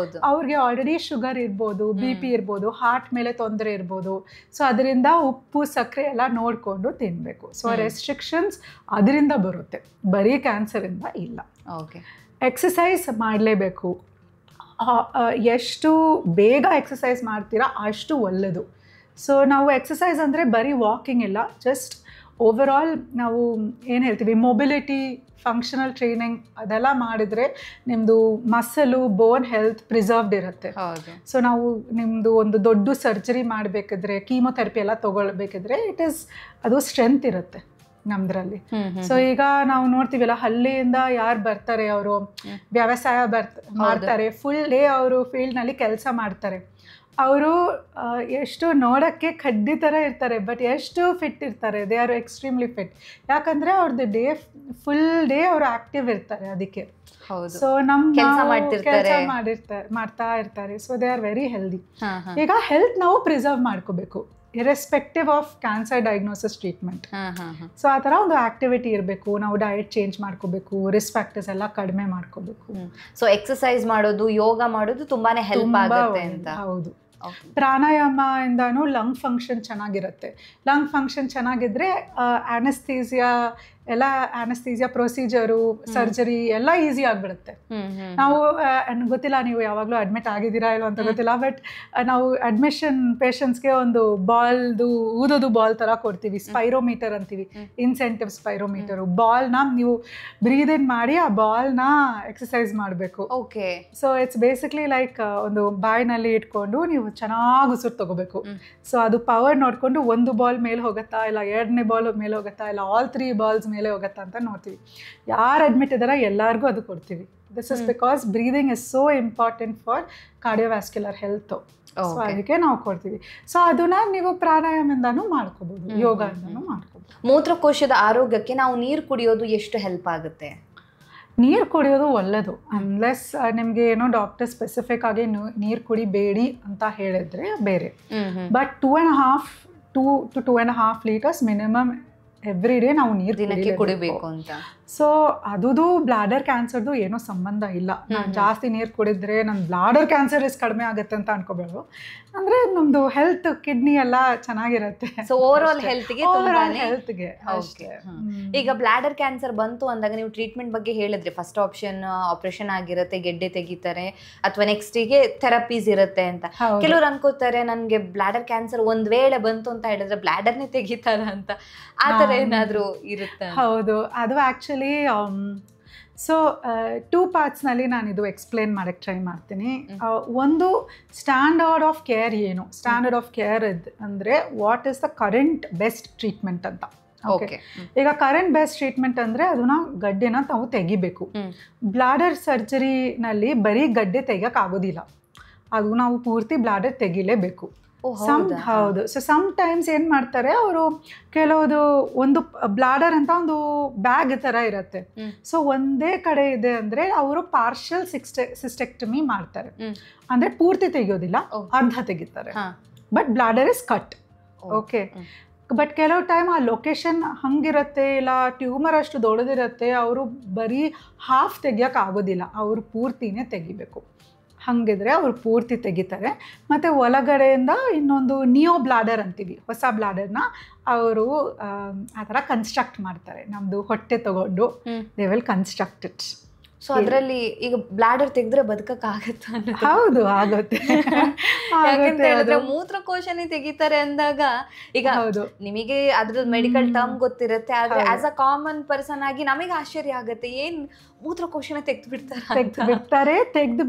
ಅವ್ರಿಗೆ ಆಲ್ರೆಡಿ ಶುಗರ್ ಇರ್ಬೋದು, BP ಇರ್ಬೋದು, ಹಾರ್ಟ್ ಮೇಲೆ ತೊಂದರೆ ಇರ್ಬೋದು. ಸೊ ಅದರಿಂದ ಉಪ್ಪು, ಸಕ್ಕರೆ ಎಲ್ಲ ನೋಡಿಕೊಂಡು ತಿನ್ನಬೇಕು. ಸೊ ರೆಸ್ಟ್ರಿಕ್ಷನ್ಸ್ ಅದರಿಂದ ಬರುತ್ತೆ, ಬರೀ ಕ್ಯಾನ್ಸರಿಂದ ಇಲ್ಲ. ಎಕ್ಸಸೈಸ್ ಮಾಡಲೇಬೇಕು. ಎಷ್ಟು ಬೇಗ ಎಕ್ಸಸೈಸ್ ಮಾಡ್ತೀರಾ ಅಷ್ಟು ಒಳ್ಳೆಯದು. ಸೊ ನಾವು ಎಕ್ಸಸೈಸ್ ಅಂದರೆ ಬರೀ ವಾಕಿಂಗ್ ಇಲ್ಲ, ಜಸ್ಟ್ ಓವರ್ ಆಲ್ ನಾವು ಏನು ಹೇಳ್ತೀವಿ ಮೊಬಿಲಿಟಿ, ಫಂಕ್ಷನಲ್ ಟ್ರೈನಿಂಗ್ ಅದೆಲ್ಲ ಮಾಡಿದರೆ ನಿಮ್ಮದು ಮಸಲು, ಬೋನ್ ಹೆಲ್ತ್ ಪ್ರಿಸರ್ವ್ಡ್ ಇರುತ್ತೆ. ಸೊ ನಾವು ನಿಮ್ಮದು ಒಂದು ದೊಡ್ಡ ಸರ್ಜರಿ ಮಾಡಬೇಕಿದ್ರೆ, ಕೀಮೋಥೆರಪಿ ಎಲ್ಲ ತೊಗೊಳ್ಬೇಕಿದ್ರೆ ಅದು ಸ್ಟ್ರೆಂತ್ ಇರುತ್ತೆ ನಮ್ದ್ರಲ್ಲಿ. ಸೊ ಈಗ ನಾವು ನೋಡ್ತೀವಲ್ಲ, ಹಳ್ಳಿಯಿಂದ ಯಾರು ಬರ್ತಾರೆ, ಅವರು ವ್ಯವಸಾಯ ಮಾಡ್ತಾರೆ, ಫುಲ್ ಡೇ ಅವರು ಫೀಲ್ಡ್ನಲ್ಲಿ ಕೆಲಸ ಮಾಡ್ತಾರೆ. ಅವರು ಎಷ್ಟು ನೋಡೋಕ್ಕೆ ಕಡ್ಡಿ ಥರ ಇರ್ತಾರೆ, ಬಟ್ ಎಷ್ಟು ಫಿಟ್ ಇರ್ತಾರೆ. ದೇ ಆರ್ ಎಕ್ಸ್ಟ್ರೀಮ್ಲಿ ಫಿಟ್, ಯಾಕಂದರೆ ಅವ್ರದ್ದು ಫುಲ್ ಡೇ ಅವರು ಆಕ್ಟಿವ್ ಇರ್ತಾರೆ. ಅದಕ್ಕೆ ಸೊ ಮಾಡ್ತಾ ಇರ್ತಾರೆ. So they are very healthy. ಈಗ ಹೆಲ್ತ್ ನಾವು ಪ್ರಿಸರ್ವ್ ಮಾಡ್ಕೋಬೇಕು, irrespective of cancer diagnosis treatment. So ಆ ಥರ ಒಂದು ಆಕ್ಟಿವಿಟಿ ಇರಬೇಕು. ನಾವು ಡಯಟ್ ಚೇಂಜ್ ಮಾಡ್ಕೋಬೇಕು, ರಿಸ್ಕ್ ಫ್ಯಾಕ್ಟರ್ಸ್ ಎಲ್ಲ ಕಡಿಮೆ ಮಾಡ್ಕೋಬೇಕು. ಸೊ ಎಕ್ಸಸೈಸ್ ಮಾಡೋದು, ಯೋಗ ಮಾಡೋದು ತುಂಬಾನೇ ಹೆಲ್ಪ್ ಆಗುತ್ತೆ ಅಂತ. ಹೌದು. ಪ್ರಾಣಾಯಾಮದಿಂದನೂ ಲಂಗ್ ಫಂಕ್ಷನ್ ಚೆನ್ನಾಗಿರುತ್ತೆ. ಲಂಗ್ ಫಂಕ್ಷನ್ ಚೆನ್ನಾಗಿದ್ರೆ ಆನೆಸ್ಥೀಸಿಯಾ ಎಲ್ಲ ಆನಸ್ಥೀಸಿಯಾ ಪ್ರೊಸೀಜರು ಸರ್ಜರಿ ಎಲ್ಲ ಈಸಿ ಆಗಿಬಿಡುತ್ತೆ. ನಾವು ಗೊತ್ತಿಲ್ಲ ನೀವು ಯಾವಾಗಲೂ ಅಡ್ಮಿಟ್ ಆಗಿದ್ದೀರಾ ಇಲ್ಲೋ ಅಂತ ಗೊತ್ತಿಲ್ಲ, ಬಟ್ ನಾವು ಅಡ್ಮಿಷನ್ ಪೇಷಂಟ್ಸ್ಗೆ ಒಂದು ಊದೋದು ಬಾಲ್ ಥರ ಕೊಡ್ತೀವಿ, ಸ್ಪೈರೋಮೀಟರ್ ಅಂತೀವಿ, ಇನ್ಸೆಂಟಿವ್ ಸ್ಪೈರೋಮೀಟರು. ಬಾಲ್ನ ನೀವು ಬ್ರೀದ್ ಇನ್ ಮಾಡಿ ಆ ಬಾಲ್ನ ಎಕ್ಸಸೈಸ್ ಮಾಡಬೇಕು. Okay. So it's basically like ಒಂದು ಬಾಯಿನಲ್ಲಿ ಇಟ್ಕೊಂಡು ನೀವು ಚೆನ್ನಾಗಿ ಉಸಿರು ತಗೋಬೇಕು. ಸೊ ಅದು ಪವರ್ ನೋಡಿಕೊಂಡು ಒಂದು ಬಾಲ್ ಮೇಲೆ ಹೋಗುತ್ತಾ ಇಲ್ಲ ಎರಡನೇ ಬಾಲ್ ಮೇಲೆ ಹೋಗುತ್ತಾ ಇಲ್ಲ ಆಲ್ 3 ಬಾಲ್ಸ್ ಮೇಲೆ ಹೋಗುತ್ತಾ ಅಂತ ನೋಡ್ತೀವಿ. ಯಾರು ಅಡ್ಮಿಟ್ ಇದ್ದಾರ ಎಲ್ಲರಿಗೂ ಅದು ಕೊಡ್ತೀವಿ. This is because breathing is so important for cardiovascular health. So ಅದಕ್ಕೆ ನಾವು ಕೊಡ್ತೀವಿ. ಸೊ ಅದನ್ನ ನೀವು ಪ್ರಾಣಾಯಾಮದಿಂದನೂ ಮಾಡ್ಕೋಬಹುದು, ಯೋಗದಿಂದನೂ ಮಾಡ್ಕೋಬಹುದು. ಮೂತ್ರಕೋಶದ ಆರೋಗ್ಯಕ್ಕೆ ನಾವು ನೀರು ಕುಡಿಯೋದು ಎಷ್ಟು ಹೆಲ್ಪ್ ಆಗುತ್ತೆ? ನೀರು ಕುಡಿಯೋದು ಒಳ್ಳೆಯದು, ಅನ್ಲೆಸ್ ನಿಮಗೆ ಏನೋ ಡಾಕ್ಟರ್ ಸ್ಪೆಸಿಫಿಕ್ ಆಗಿ ನೀರು ಕುಡಿಬೇಡಿ ಅಂತ ಹೇಳಿದ್ರೆ ಬೇರೆ. But 2 to 2.5 litres minimum every day ನಾವು ನೀರು ದಿನಕ್ಕೆ ಕುಡಿಬೇಕು ಅಂತ. ಸೊ ಅದು ಬ್ಲಾಡರ್ ಕ್ಯಾನ್ಸರ್ದು ಏನೋ ಸಂಬಂಧ ಇಲ್ಲ. ನಾನು ಜಾಸ್ತಿ ನೀರು ಕುಡಿದ್ರೆ ನನ್ನ ಬ್ಲಾಡರ್ ಕ್ಯಾನ್ಸರ್ ರಿಸ್ಕ್ ಕಡಿಮೆ ಆಗುತ್ತೆ ಅಂತ ಅನ್ಕೋಬೇಡು. ಅಂದರೆ ನಮ್ಮದು ಹೆಲ್ತ್ ಕಿಡ್ನಿ ಎಲ್ಲ ಚೆನ್ನಾಗಿರುತ್ತೆ. ಸೊ ಓವರ್ ಆಲ್ ಹೆಲ್ತ್ಗೆ ಅಷ್ಟೇ. ಈಗ ಬ್ಲಾಡರ್ ಕ್ಯಾನ್ಸರ್ ಬಂತು ಅಂದಾಗ ನೀವು ಟ್ರೀಟ್ಮೆಂಟ್ ಬಗ್ಗೆ ಹೇಳಿದ್ರಿ, ಫಸ್ಟ್ ಆಪರೇಷನ್ ಆಗಿರುತ್ತೆ, ಗೆಡ್ಡೆ ತೆಗಿತಾರೆ, ಅಥವಾ ನೆಕ್ಸ್ಟಿಗೆ ಥೆರಪೀಸ್ ಇರುತ್ತೆ ಅಂತ. ಕೆಲವ್ರು ಅನ್ಕೋತಾರೆ ನನಗೆ ಬ್ಲಾಡರ್ ಕ್ಯಾನ್ಸರ್ ಒಂದ್ ವೇಳೆ ಬಂತು ಅಂತ ಹೇಳಿದ್ರೆ ಬ್ಲಾಡರ್ನೇ ತೆಗಿತಾರ ಅಂತ, ಆ ಥರ ಏನಾದರೂ ಇರುತ್ತೆ? ಹೌದು, ಅದು ಆ್ಯಕ್ಚುಲಿ ಸೊ 2 ಪಾರ್ಟ್ಸ್ನಲ್ಲಿ ನಾನು ಇದು ಎಕ್ಸ್ಪ್ಲೇನ್ ಮಾಡೋಕ್ಕೆ ಟ್ರೈ ಮಾಡ್ತೀನಿ. ಒಂದು ಸ್ಟ್ಯಾಂಡರ್ಡ್ ಆಫ್ ಕೇರ್ ಏನು, ಸ್ಟ್ಯಾಂಡರ್ಡ್ ಆಫ್ ಕೇರ್ ಅಂದರೆ what is the current best treatment ಅಂತ. ಓಕೆ, ಈಗ ಕರೆಂಟ್ ಬೆಸ್ಟ್ ಟ್ರೀಟ್ಮೆಂಟ್ ಅಂದರೆ ಅದನ್ನ ಗಡ್ಡೆನ ನಾವು ತೆಗಿಬೇಕು. ಬ್ಲಾಡರ್ ಸರ್ಜರಿನಲ್ಲಿ ಬರೀ ಗಡ್ಡೆ ತೆಗಿಯೋಕ್ಕಾಗೋದಿಲ್ಲ, ಅದು ನಾವು ಪೂರ್ತಿ ಬ್ಲಾಡರ್ ತೆಗಿಲೇಬೇಕು. ಹೌದು. ಸೊ ಸಮ್ ಟೈಮ್ಸ್ ಏನು ಮಾಡ್ತಾರೆ ಅವರು, ಕೆಲವುದು ಒಂದು ಬ್ಲಾಡರ್ ಅಂತ ಒಂದು ಬ್ಯಾಗ್ ಥರ ಇರುತ್ತೆ. ಸೊ ಒಂದೇ ಕಡೆ ಇದೆ ಅಂದರೆ ಅವರು ಪಾರ್ಷಿಯಲ್ ಸಿಸ್ಟೆಕ್ಟಮಿ ಮಾಡ್ತಾರೆ, ಅಂದರೆ ಪೂರ್ತಿ ತೆಗಿಯೋದಿಲ್ಲ, ಅರ್ಧ ತೆಗಿತಾರೆ. But bladder is cut. Okay, but ಕೆಲವು ಟೈಮ್ ಆ ಲೊಕೇಶನ್ ಹಂಗಿರುತ್ತೆ, ಇಲ್ಲ ಟ್ಯೂಮರ್ ಅಷ್ಟು ದೊಡ್ಡದಿರುತ್ತೆ, ಅವರು ಬರೀ ಹಾಫ್ ತೆಗಿಯೋಕ್ಕಾಗೋದಿಲ್ಲ, ಅವರು ಪೂರ್ತಿನೇ ತೆಗಿಬೇಕು. ಹಾಗಿದ್ರೆ ಅವ್ರು ಪೂರ್ತಿ ತೆಗಿತಾರೆ. ಮತ್ತು ಒಳಗಡೆಯಿಂದ ಇನ್ನೊಂದು ನಿಯೋ ಬ್ಲಾಡರ್ ಅಂತೀವಿ, ಹೊಸ ಬ್ಲಾಡರ್ನ ಅವರು ಆ ಥರ ಕನ್ಸ್ಟ್ರಕ್ಟ್ ಮಾಡ್ತಾರೆ. ನಮ್ಮದು ಹೊಟ್ಟೆ ತಗೊಂಡು they will construct it. So ಅದರಲ್ಲಿ ಈಗ ಬ್ಲಾಡರ್ ತೆಗೆದ್ರೆ ಬದುಕಕ್ಕಾಗತ್ತ? ಹೌದು, ಆಗುತ್ತೆ. ಯಾಕಂತ ಹೇಳಿದ್ರೆ ಮೂತ್ರಕೋಶನೇ ತೆಗಿತಾರೆ ಅಂದಾಗ ಈಗ ನಿಮಗೆ ಅದ್ರದ್ದು ಮೆಡಿಕಲ್ ಟರ್ಮ್ ಗೊತ್ತಿರುತ್ತೆ, ಆದ್ರೆ ಆಸ್ ಅ ಕಾಮನ್ ಪರ್ಸನ್ ಆಗಿ ನಮಗೆ ಆಶ್ಚರ್ಯ ಆಗುತ್ತೆ, ಏನ್ ಮೂತ್ರಕೋಶನ ತೆಗೆದು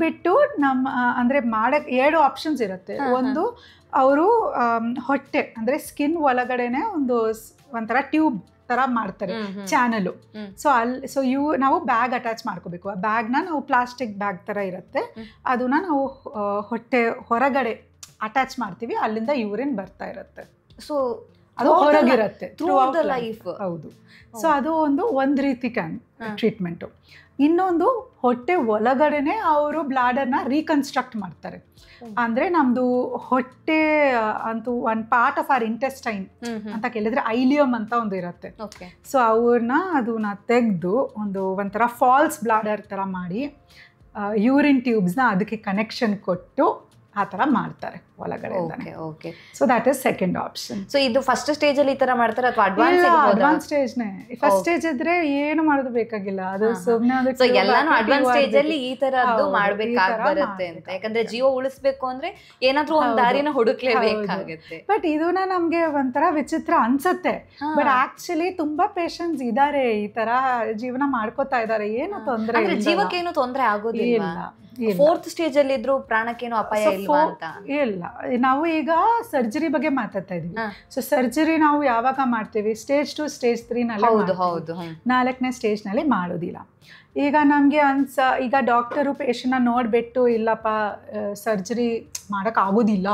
ಬಿಟ್ಟು ನಮ್ಮ ಅಂದ್ರೆ ಮಾಡಕ್ 2 ಆಪ್ಷನ್ಸ್ ಇರುತ್ತೆ. ಒಂದು, ಅವರು ಹೊಟ್ಟೆ ಅಂದ್ರೆ ಸ್ಕಿನ್ ಒಳಗಡೆನೆ ಒಂಥರ ಟ್ಯೂಬ್ ತರ ಮಾಡ್ತಾರೆ, ಚಾನಲು. ಸೊ ನಾವು ಬ್ಯಾಗ್ ಅಟ್ಯಾಚ್ ಮಾಡ್ಕೋಬೇಕು. ಆ ಬ್ಯಾಗ್ನ ನಾವು ಪ್ಲಾಸ್ಟಿಕ್ ಬ್ಯಾಗ್ ತರ ಇರುತ್ತೆ, ಅದನ್ನ ನಾವು ಹೊಟ್ಟೆ ಹೊರಗಡೆ ಅಟ್ಯಾಚ್ ಮಾಡ್ತೀವಿ, ಅಲ್ಲಿಂದ ಯೂರಿನ್ ಬರ್ತಾ ಇರುತ್ತೆ. ಸೊ ಅದು ಹೊರಗಿರುತ್ತೆ ಲೈಫ್. ಹೌದು. ಸೊ ಅದು ಒಂದು ರೀತಿ ಟ್ರೀಟ್ಮೆಂಟು. ಇನ್ನೊಂದು, ಹೊಟ್ಟೆ ಒಳಗಡೆನೆ ಅವರು ಬ್ಲಾಡರ್ನ ರೀಕನ್ಸ್ಟ್ರಕ್ಟ್ ಮಾಡ್ತಾರೆ. ಅಂದ್ರೆ ನಮ್ದು ಹೊಟ್ಟೆ ಅಂತೂ ಒಂದು ಪಾರ್ಟ್ ಆಫ್ ಆರ್ ಇಂಟೆಸ್ಟೈನ್ ಅಂತ ಕೇಳಿದ್ರೆ ಐಲಿಯಮ್ ಅಂತ ಒಂದು ಇರುತ್ತೆ. ಸೊ ಅದನ್ನ ತೆಗೆದು ಒಂಥರ ಫಾಲ್ಸ್ ಬ್ಲಾಡರ್ ತರ ಮಾಡಿ ಯೂರಿನ್ ಟ್ಯೂಬ್ಸ್ನ ಅದಕ್ಕೆ ಕನೆಕ್ಷನ್ ಕೊಟ್ಟು ಆ ಥರ ಮಾಡ್ತಾರೆ ಒಳಗಡೆ. So that is second option. So ಇದು ಫಸ್ಟ್ ಸ್ಟೇಜ್ ಅಲ್ಲಿ ಈ ತರ ಮಾಡ್ತಾರೆ ಅಥವಾ ಅಡ್ವಾನ್ಸ್ ಸ್ಟೇಜ್ನೇ? ಫಸ್ಟ್ ಸ್ಟೇಜ್ ಇದ್ರೆ ಏನು ಮಾಡೋದು ಬೇಕಾಗಿಲ್ಲ, ಅದು ಸುಮ್ಮನೆ ಎಲ್ಲಾನು ಅಡ್ವಾನ್ಸ್ ಸ್ಟೇಜ್ ಅಲ್ಲಿ ಈ ತರದ್ದು ಮಾಡ್ಬೇಕಾಗಿ ಬರುತ್ತೆ ಅಂತ. ಯಾಕಂದ್ರೆ ಜೀವ ಉಳಿಸ್ಬೇಕು ಅಂದ್ರೆ ಏನಾದ್ರೂ ಒಂದ್ ದಾರಿನ ಹುಡುಕ್ಲೇಬೇಕಾಗುತ್ತೆ. ಬಟ್ ಇದನ್ನ ನಮ್ಗೆ ಒಂಥರ ವಿಚಿತ್ರ ಅನ್ಸುತ್ತೆ, ಬಟ್ ಆಕ್ಚುಲಿ ತುಂಬಾ ಪೇಷಂಟ್ಸ್ ಇದಾರೆ ಈ ತರ ಜೀವನ ಮಾಡ್ಕೋತಾ ಇದಾರೆ, ಏನು ತೊಂದ್ರೆ ಇಲ್ಲ, ಜೀವಕ್ಕೇನು ತೊಂದರೆ ಆಗೋದಿಲ್ಲ. 4th ಸ್ಟೇಜ್ ಅಲ್ಲಿ ಇದ್ರು ಪ್ರಾಣಕ್ಕೇನು ಅಪಾಯ ಇಲ್ವಾ ಅಂತ? ಇಲ್ಲ, ನಾವು ಈಗ ಸರ್ಜರಿ ಬಗ್ಗೆ ಮಾತಾಡ್ತಾ ಇದೀವಿ. ಸೊ ಸರ್ಜರಿ ನಾವು ಯಾವಾಗ ಮಾಡ್ತೀವಿ? ಸ್ಟೇಜ್ 2 ಸ್ಟೇಜ್ 3 ನಲ್ಲಿ. 4ನೇ ಸ್ಟೇಜ್ ನಲ್ಲಿ ಮಾಡೋದಿಲ್ಲ. ಈಗ ನಮ್ಗೆ ಈಗ ಡಾಕ್ಟರು ಪೇಷಂಟ್ನ ನೋಡ್ಬಿಟ್ಟು ಇಲ್ಲಪ್ಪ ಸರ್ಜರಿ ಮಾಡಕ್ ಆಗೋದಿಲ್ಲ,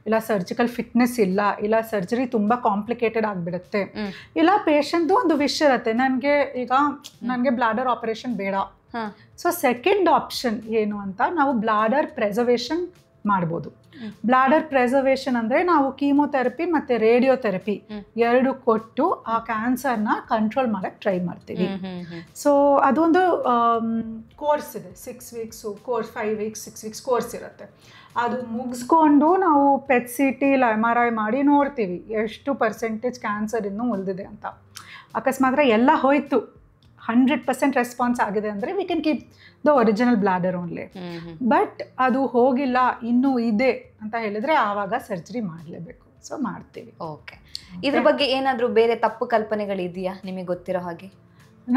ಇಲ್ಲ ಸರ್ಜಿಕಲ್ ಫಿಟ್ನೆಸ್ ಇಲ್ಲ, ಇಲ್ಲ ಸರ್ಜರಿ ತುಂಬಾ ಕಾಂಪ್ಲಿಕೇಟೆಡ್ ಆಗ್ಬಿಡುತ್ತೆ, ಇಲ್ಲ ಪೇಷಂಟ್ದು ಒಂದು ವಿಷ್ ಇರುತ್ತೆ, ನನ್ಗೆ ಬ್ಲಾಡರ್ ಆಪರೇಷನ್ ಬೇಡ. ಸೊ ಸೆಕೆಂಡ್ ಆಪ್ಷನ್ ಏನು ಅಂತ, ನಾವು ಬ್ಲಾಡರ್ ಪ್ರೆಸರ್ವೇಷನ್ ಮಾಡ್ಬೋದು. ಬ್ಲಾಡರ್ ಪ್ರೆಸರ್ವೇಷನ್ ಅಂದರೆ ನಾವು ಕೀಮೋಥೆರಪಿ ಮತ್ತು ರೇಡಿಯೋಥೆರಪಿ ಎರಡು ಕೊಟ್ಟು ಆ ಕ್ಯಾನ್ಸರ್ನ ಕಂಟ್ರೋಲ್ ಮಾಡೋಕ್ಕೆ ಟ್ರೈ ಮಾಡ್ತೀವಿ. ಸೊ ಅದೊಂದು ಕೋರ್ಸ್ ಇದೆ, 6 weeks course, 5 weeks 6 weeks course ಇರುತ್ತೆ. ಅದು ಮುಗಿಸ್ಕೊಂಡು ನಾವು PET-CT ಇಲ್ಲ MRI ಮಾಡಿ ನೋಡ್ತೀವಿ ಎಷ್ಟು ಪರ್ಸೆಂಟೇಜ್ ಕ್ಯಾನ್ಸರ್ ಇನ್ನೂ ಉಳಿದಿದೆ ಅಂತ. ಅಕಸ್ಮಾತ್ ಎಲ್ಲ ಹೋಯ್ತು, 100% ರೆಸ್ಪಾನ್ಸ್ ಆಗಿದೆ ಅಂದರೆ we can keep the original bladder only. But ಅದು ಹೋಗಿಲ್ಲ ಇನ್ನೂ ಇದೆ ಅಂತ ಹೇಳಿದರೆ ಆವಾಗ ಸರ್ಜರಿ ಮಾಡಲೇಬೇಕು. ಸೊ ಮಾಡ್ತೀವಿ. ಓಕೆ, ಇದ್ರ ಬಗ್ಗೆ ಏನಾದರೂ ಬೇರೆ ತಪ್ಪು ಕಲ್ಪನೆಗಳಿದೆಯಾ ನಿಮಗೆ ಗೊತ್ತಿರೋ ಹಾಗೆ?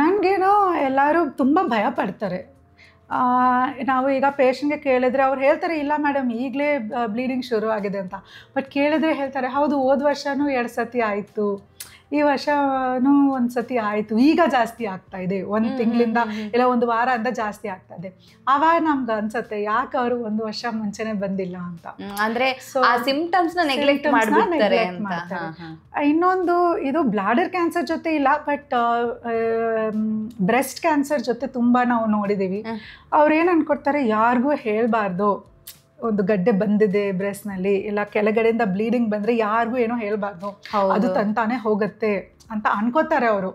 ನನಗೇನೋ ಎಲ್ಲರೂ ತುಂಬ ಭಯ ಪಡ್ತಾರೆ. ನಾವು ಈಗ ಪೇಷಂಟ್ಗೆ ಕೇಳಿದ್ರೆ ಅವ್ರು ಹೇಳ್ತಾರೆ ಇಲ್ಲ ಮೇಡಮ್ ಈಗಲೇ ಬ್ಲೀಡಿಂಗ್ ಶುರು ಆಗಿದೆ ಅಂತ. ಬಟ್ ಕೇಳಿದ್ರೆ ಹೇಳ್ತಾರೆ ಹೌದು ಹೋದ ವರ್ಷವೂ 2 ಸತಿ ಆಯಿತು, ಈ ವರ್ಷನೂ 1 ಸತಿ ಆಯಿತು, ಈಗ ಜಾಸ್ತಿ ಆಗ್ತಾ ಇದೆ, 1 ತಿಂಗಳಿಂದ ಇಲ್ಲ 1 ವಾರದಿಂದ ಜಾಸ್ತಿ ಆಗ್ತಾ ಇದೆ. ಆವಾಗ ನಮ್ಗೆ ಅನ್ಸುತ್ತೆ ಯಾಕೆ ಅವರು 1 ವರ್ಷ ಮುಂಚೆನೆ ಬಂದಿಲ್ಲ ಅಂತ. ಅಂದ್ರೆ ಆ ಸಿಂಪ್ಟಮ್ಸ್ ನ ನೆಗ್ಲೆಕ್ಟ್ ಮಾಡ್ತಾರೆ. ಇನ್ನೊಂದು ಇದು ಬ್ಲಾಡರ್ ಕ್ಯಾನ್ಸರ್ ಜೊತೆ ಇಲ್ಲ, ಬಟ್ ಬ್ರೆಸ್ಟ್ ಕ್ಯಾನ್ಸರ್ ಜೊತೆ ತುಂಬಾ ನಾವು ನೋಡಿದೀವಿ. ಅವ್ರು ಏನು ಅನ್ಕೊಡ್ತಾರೆ, ಯಾರಿಗೂ ಹೇಳ್ಬಾರ್ದು ಒಂದು ಗಡ್ಡೆ ಬಂದಿದೆ ಬ್ರೆಸ್ಟ್ನಲ್ಲಿ, ಇಲ್ಲ ಕೆಳಗಡೆಯಿಂದ ಬ್ಲೀಡಿಂಗ್ ಬಂದರೆ ಯಾರಿಗೂ ಏನೋ ಹೇಳ್ಬಾರ್ದು, ಅದು ತಂತಾನೆ ಹೋಗುತ್ತೆ ಅಂತ ಅನ್ಕೋತಾರೆ ಅವರು.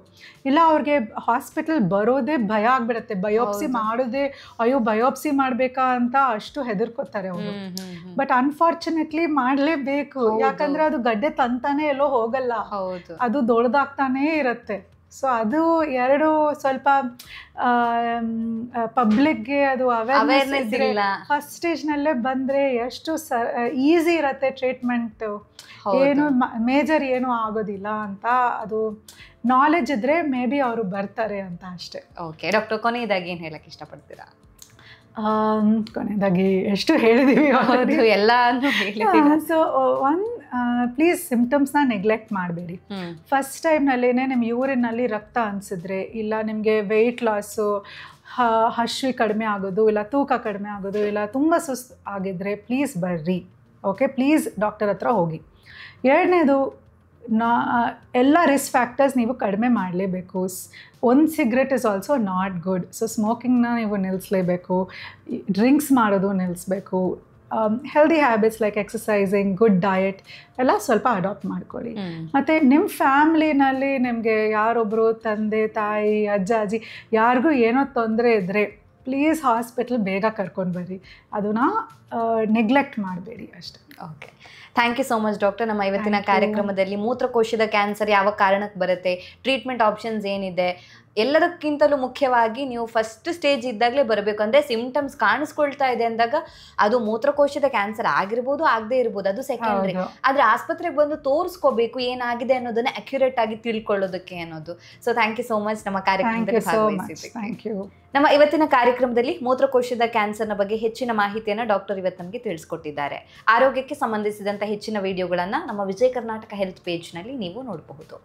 ಇಲ್ಲ ಅವ್ರಿಗೆ ಹಾಸ್ಪಿಟಲ್ ಬರೋದೇ ಭಯ ಆಗ್ಬಿಡತ್ತೆ, ಬಯೋಪ್ಸಿ ಮಾಡೋದೇ ಅಯ್ಯೋ ಬಯೋಪ್ಸಿ ಮಾಡಬೇಕಾ ಅಂತ ಅಷ್ಟು ಹೆದರ್ಕೋತಾರೆ ಅವರು. ಬಟ್ ಅನ್ಫಾರ್ಚುನೇಟ್ಲಿ ಮಾಡಲೇಬೇಕು, ಯಾಕಂದ್ರೆ ಅದು ಗಡ್ಡೆ ತಂತಾನೆ ಎಲ್ಲೋ ಹೋಗಲ್ಲ, ಅದು ದೊಡ್ಡದಾಗ್ತಾನೇ ಇರುತ್ತೆ. ಸೊ ಅದು ಎರಡು ಸ್ವಲ್ಪ ಪಬ್ಲಿಕ್ಗೆ ಅದು ಅವೇರ್ನೆಸ್ ಇಲ್ಲ. ಫಸ್ಟ್ ಸ್ಟೇಜ್ನಲ್ಲೇ ಬಂದರೆ ಎಷ್ಟು ಈಸಿ ಇರುತ್ತೆ ಟ್ರೀಟ್ಮೆಂಟ್, ಏನು ಮೇಜರ್ ಏನೂ ಆಗೋದಿಲ್ಲ ಅಂತ ಅದು ನಾಲೆಜ್ ಇದ್ರೆ ಮೇ ಬಿ ಅವರು ಬರ್ತಾರೆ ಅಂತ ಅಷ್ಟೇ. ಓಕೆ ಡಾಕ್ಟರ್, ಕೊನೆಯದಾಗಿ ಏನು ಹೇಳಕ್ಕೆ ಇಷ್ಟಪಡ್ತೀರಾ? ಕೊನೆಯದಾಗಿ ಎಷ್ಟು ಹೇಳಿದೀವಿ ಎಲ್ಲಾನು. ಸೊ ಪ್ಲೀಸ್ ಸಿಂಪ್ಟಮ್ಸ್ನ ನೆಗ್ಲೆಕ್ಟ್ ಮಾಡಬೇಡಿ. ಫಸ್ಟ್ ಟೈಮ್ನಲ್ಲೇ ನಿಮ್ಮ ಯೂರಿನಲ್ಲಿ ರಕ್ತ ಅನಿಸಿದ್ರೆ, ಇಲ್ಲ ನಿಮಗೆ ವೆಯ್ಟ್ ಲಾಸು, ಹಶ್ವಿ ಕಡಿಮೆ ಆಗೋದು, ಇಲ್ಲ ತೂಕ ಕಡಿಮೆ ಆಗೋದು, ಇಲ್ಲ ತುಂಬ ಸುಸ್ತು ಆಗಿದ್ರೆ ಪ್ಲೀಸ್ ಬರ್ರಿ. ಓಕೆ, ಪ್ಲೀಸ್ ಡಾಕ್ಟರ್ ಹತ್ರ ಹೋಗಿ. ಎರಡನೇದು, ಎಲ್ಲ ರಿಸ್ಕ್ ಫ್ಯಾಕ್ಟರ್ಸ್ ನೀವು ಕಡಿಮೆ ಮಾಡಲೇಬೇಕು. 1 cigarette is also not good. So ಸ್ಮೋಕಿಂಗ್ನ ನೀವು ನಿಲ್ಲಿಸಲೇಬೇಕು, ಡ್ರಿಂಕ್ಸ್ ಮಾಡೋದು ನಿಲ್ಲಿಸ್ಬೇಕು. Healthy habits like exercising, good diet ಎಲ್ಲ ಸ್ವಲ್ಪ ಅಡಾಪ್ಟ್ ಮಾಡ್ಕೊಳ್ಳಿ. ಮತ್ತು ನಿಮ್ಮ ಫ್ಯಾಮ್ಲಿನಲ್ಲಿ ನಿಮಗೆ ಯಾರೊಬ್ಬರು ತಂದೆ ತಾಯಿ ಅಜ್ಜ ಅಜ್ಜಿ ಯಾರಿಗೂ ಏನೋ ತೊಂದರೆ ಇದ್ದರೆ ಪ್ಲೀಸ್ ಹಾಸ್ಪಿಟಲ್ ಬೇಗ ಕರ್ಕೊಂಡು ಬರ್ರಿ, ಅದನ್ನ ನೆಗ್ಲೆಕ್ಟ್ ಮಾಡಬೇಡಿ ಅಷ್ಟೇ. Okay, thank you so much doctor. ನಮ್ಮ ಇವತ್ತಿನ ಕಾರ್ಯಕ್ರಮದಲ್ಲಿ ಮೂತ್ರಕೋಶದ ಕ್ಯಾನ್ಸರ್ ಯಾವ ಕಾರಣಕ್ಕೆ ಬರುತ್ತೆ, ಟ್ರೀಟ್ಮೆಂಟ್ ಆಪ್ಷನ್ಸ್ ಏನಿದೆ, ಎಲ್ಲದಕ್ಕಿಂತಲೂ ಮುಖ್ಯವಾಗಿ ನೀವು ಫಸ್ಟ್ ಸ್ಟೇಜ್ ಇದ್ದಾಗಲೇ ಬರಬೇಕು. ಅಂದರೆ ಸಿಂಪ್ಟಮ್ಸ್ ಕಾಣಿಸ್ಕೊಳ್ತಾ ಇದೆ ಅಂದಾಗ ಅದು ಮೂತ್ರಕೋಶದ ಕ್ಯಾನ್ಸರ್ ಆಗಿರ್ಬೋದು, ಆಗದೆ ಇರ್ಬೋದು, ಅದು ಸೆಕೆಂಡ್ರಿ. ಆದರೆ ಆಸ್ಪತ್ರೆಗೆ ಬಂದು ತೋರಿಸ್ಕೋಬೇಕು ಏನಾಗಿದೆ ಅನ್ನೋದನ್ನ ಅಕ್ಯುರೇಟ್ ಆಗಿ ತಿಳ್ಕೊಳ್ಳೋದಕ್ಕೆ ಅನ್ನೋದು. So thank you so much ನಮ್ಮ ಕಾರ್ಯಕ್ರಮದಲ್ಲಿ ಭಾಗವಹಿಸಿದ್ದಕ್ಕೆ. ನಮ್ಮ ಇವತ್ತಿನ ಕಾರ್ಯಕ್ರಮದಲ್ಲಿ ಮೂತ್ರಕೋಶದ ಕ್ಯಾನ್ಸರ್ನ ಬಗ್ಗೆ ಹೆಚ್ಚಿನ ಮಾಹಿತಿಯನ್ನು ಡಾಕ್ಟರ್ ಇವತ್ತು ನಮಗೆ ತಿಳಿಸ್ಕೊಟ್ಟಿದ್ದಾರೆ. ಆರೋಗ್ಯಕ್ಕೆ ಸಂಬಂಧಿಸಿದಂಥ ಹೆಚ್ಚಿನ ವಿಡಿಯೋಗಳನ್ನು ನಮ್ಮ ವಿಜಯ ಕರ್ನಾಟಕ ಹೆಲ್ತ್ ಪೇಜ್ನಲ್ಲಿ ನೀವು ನೋಡಬಹುದು.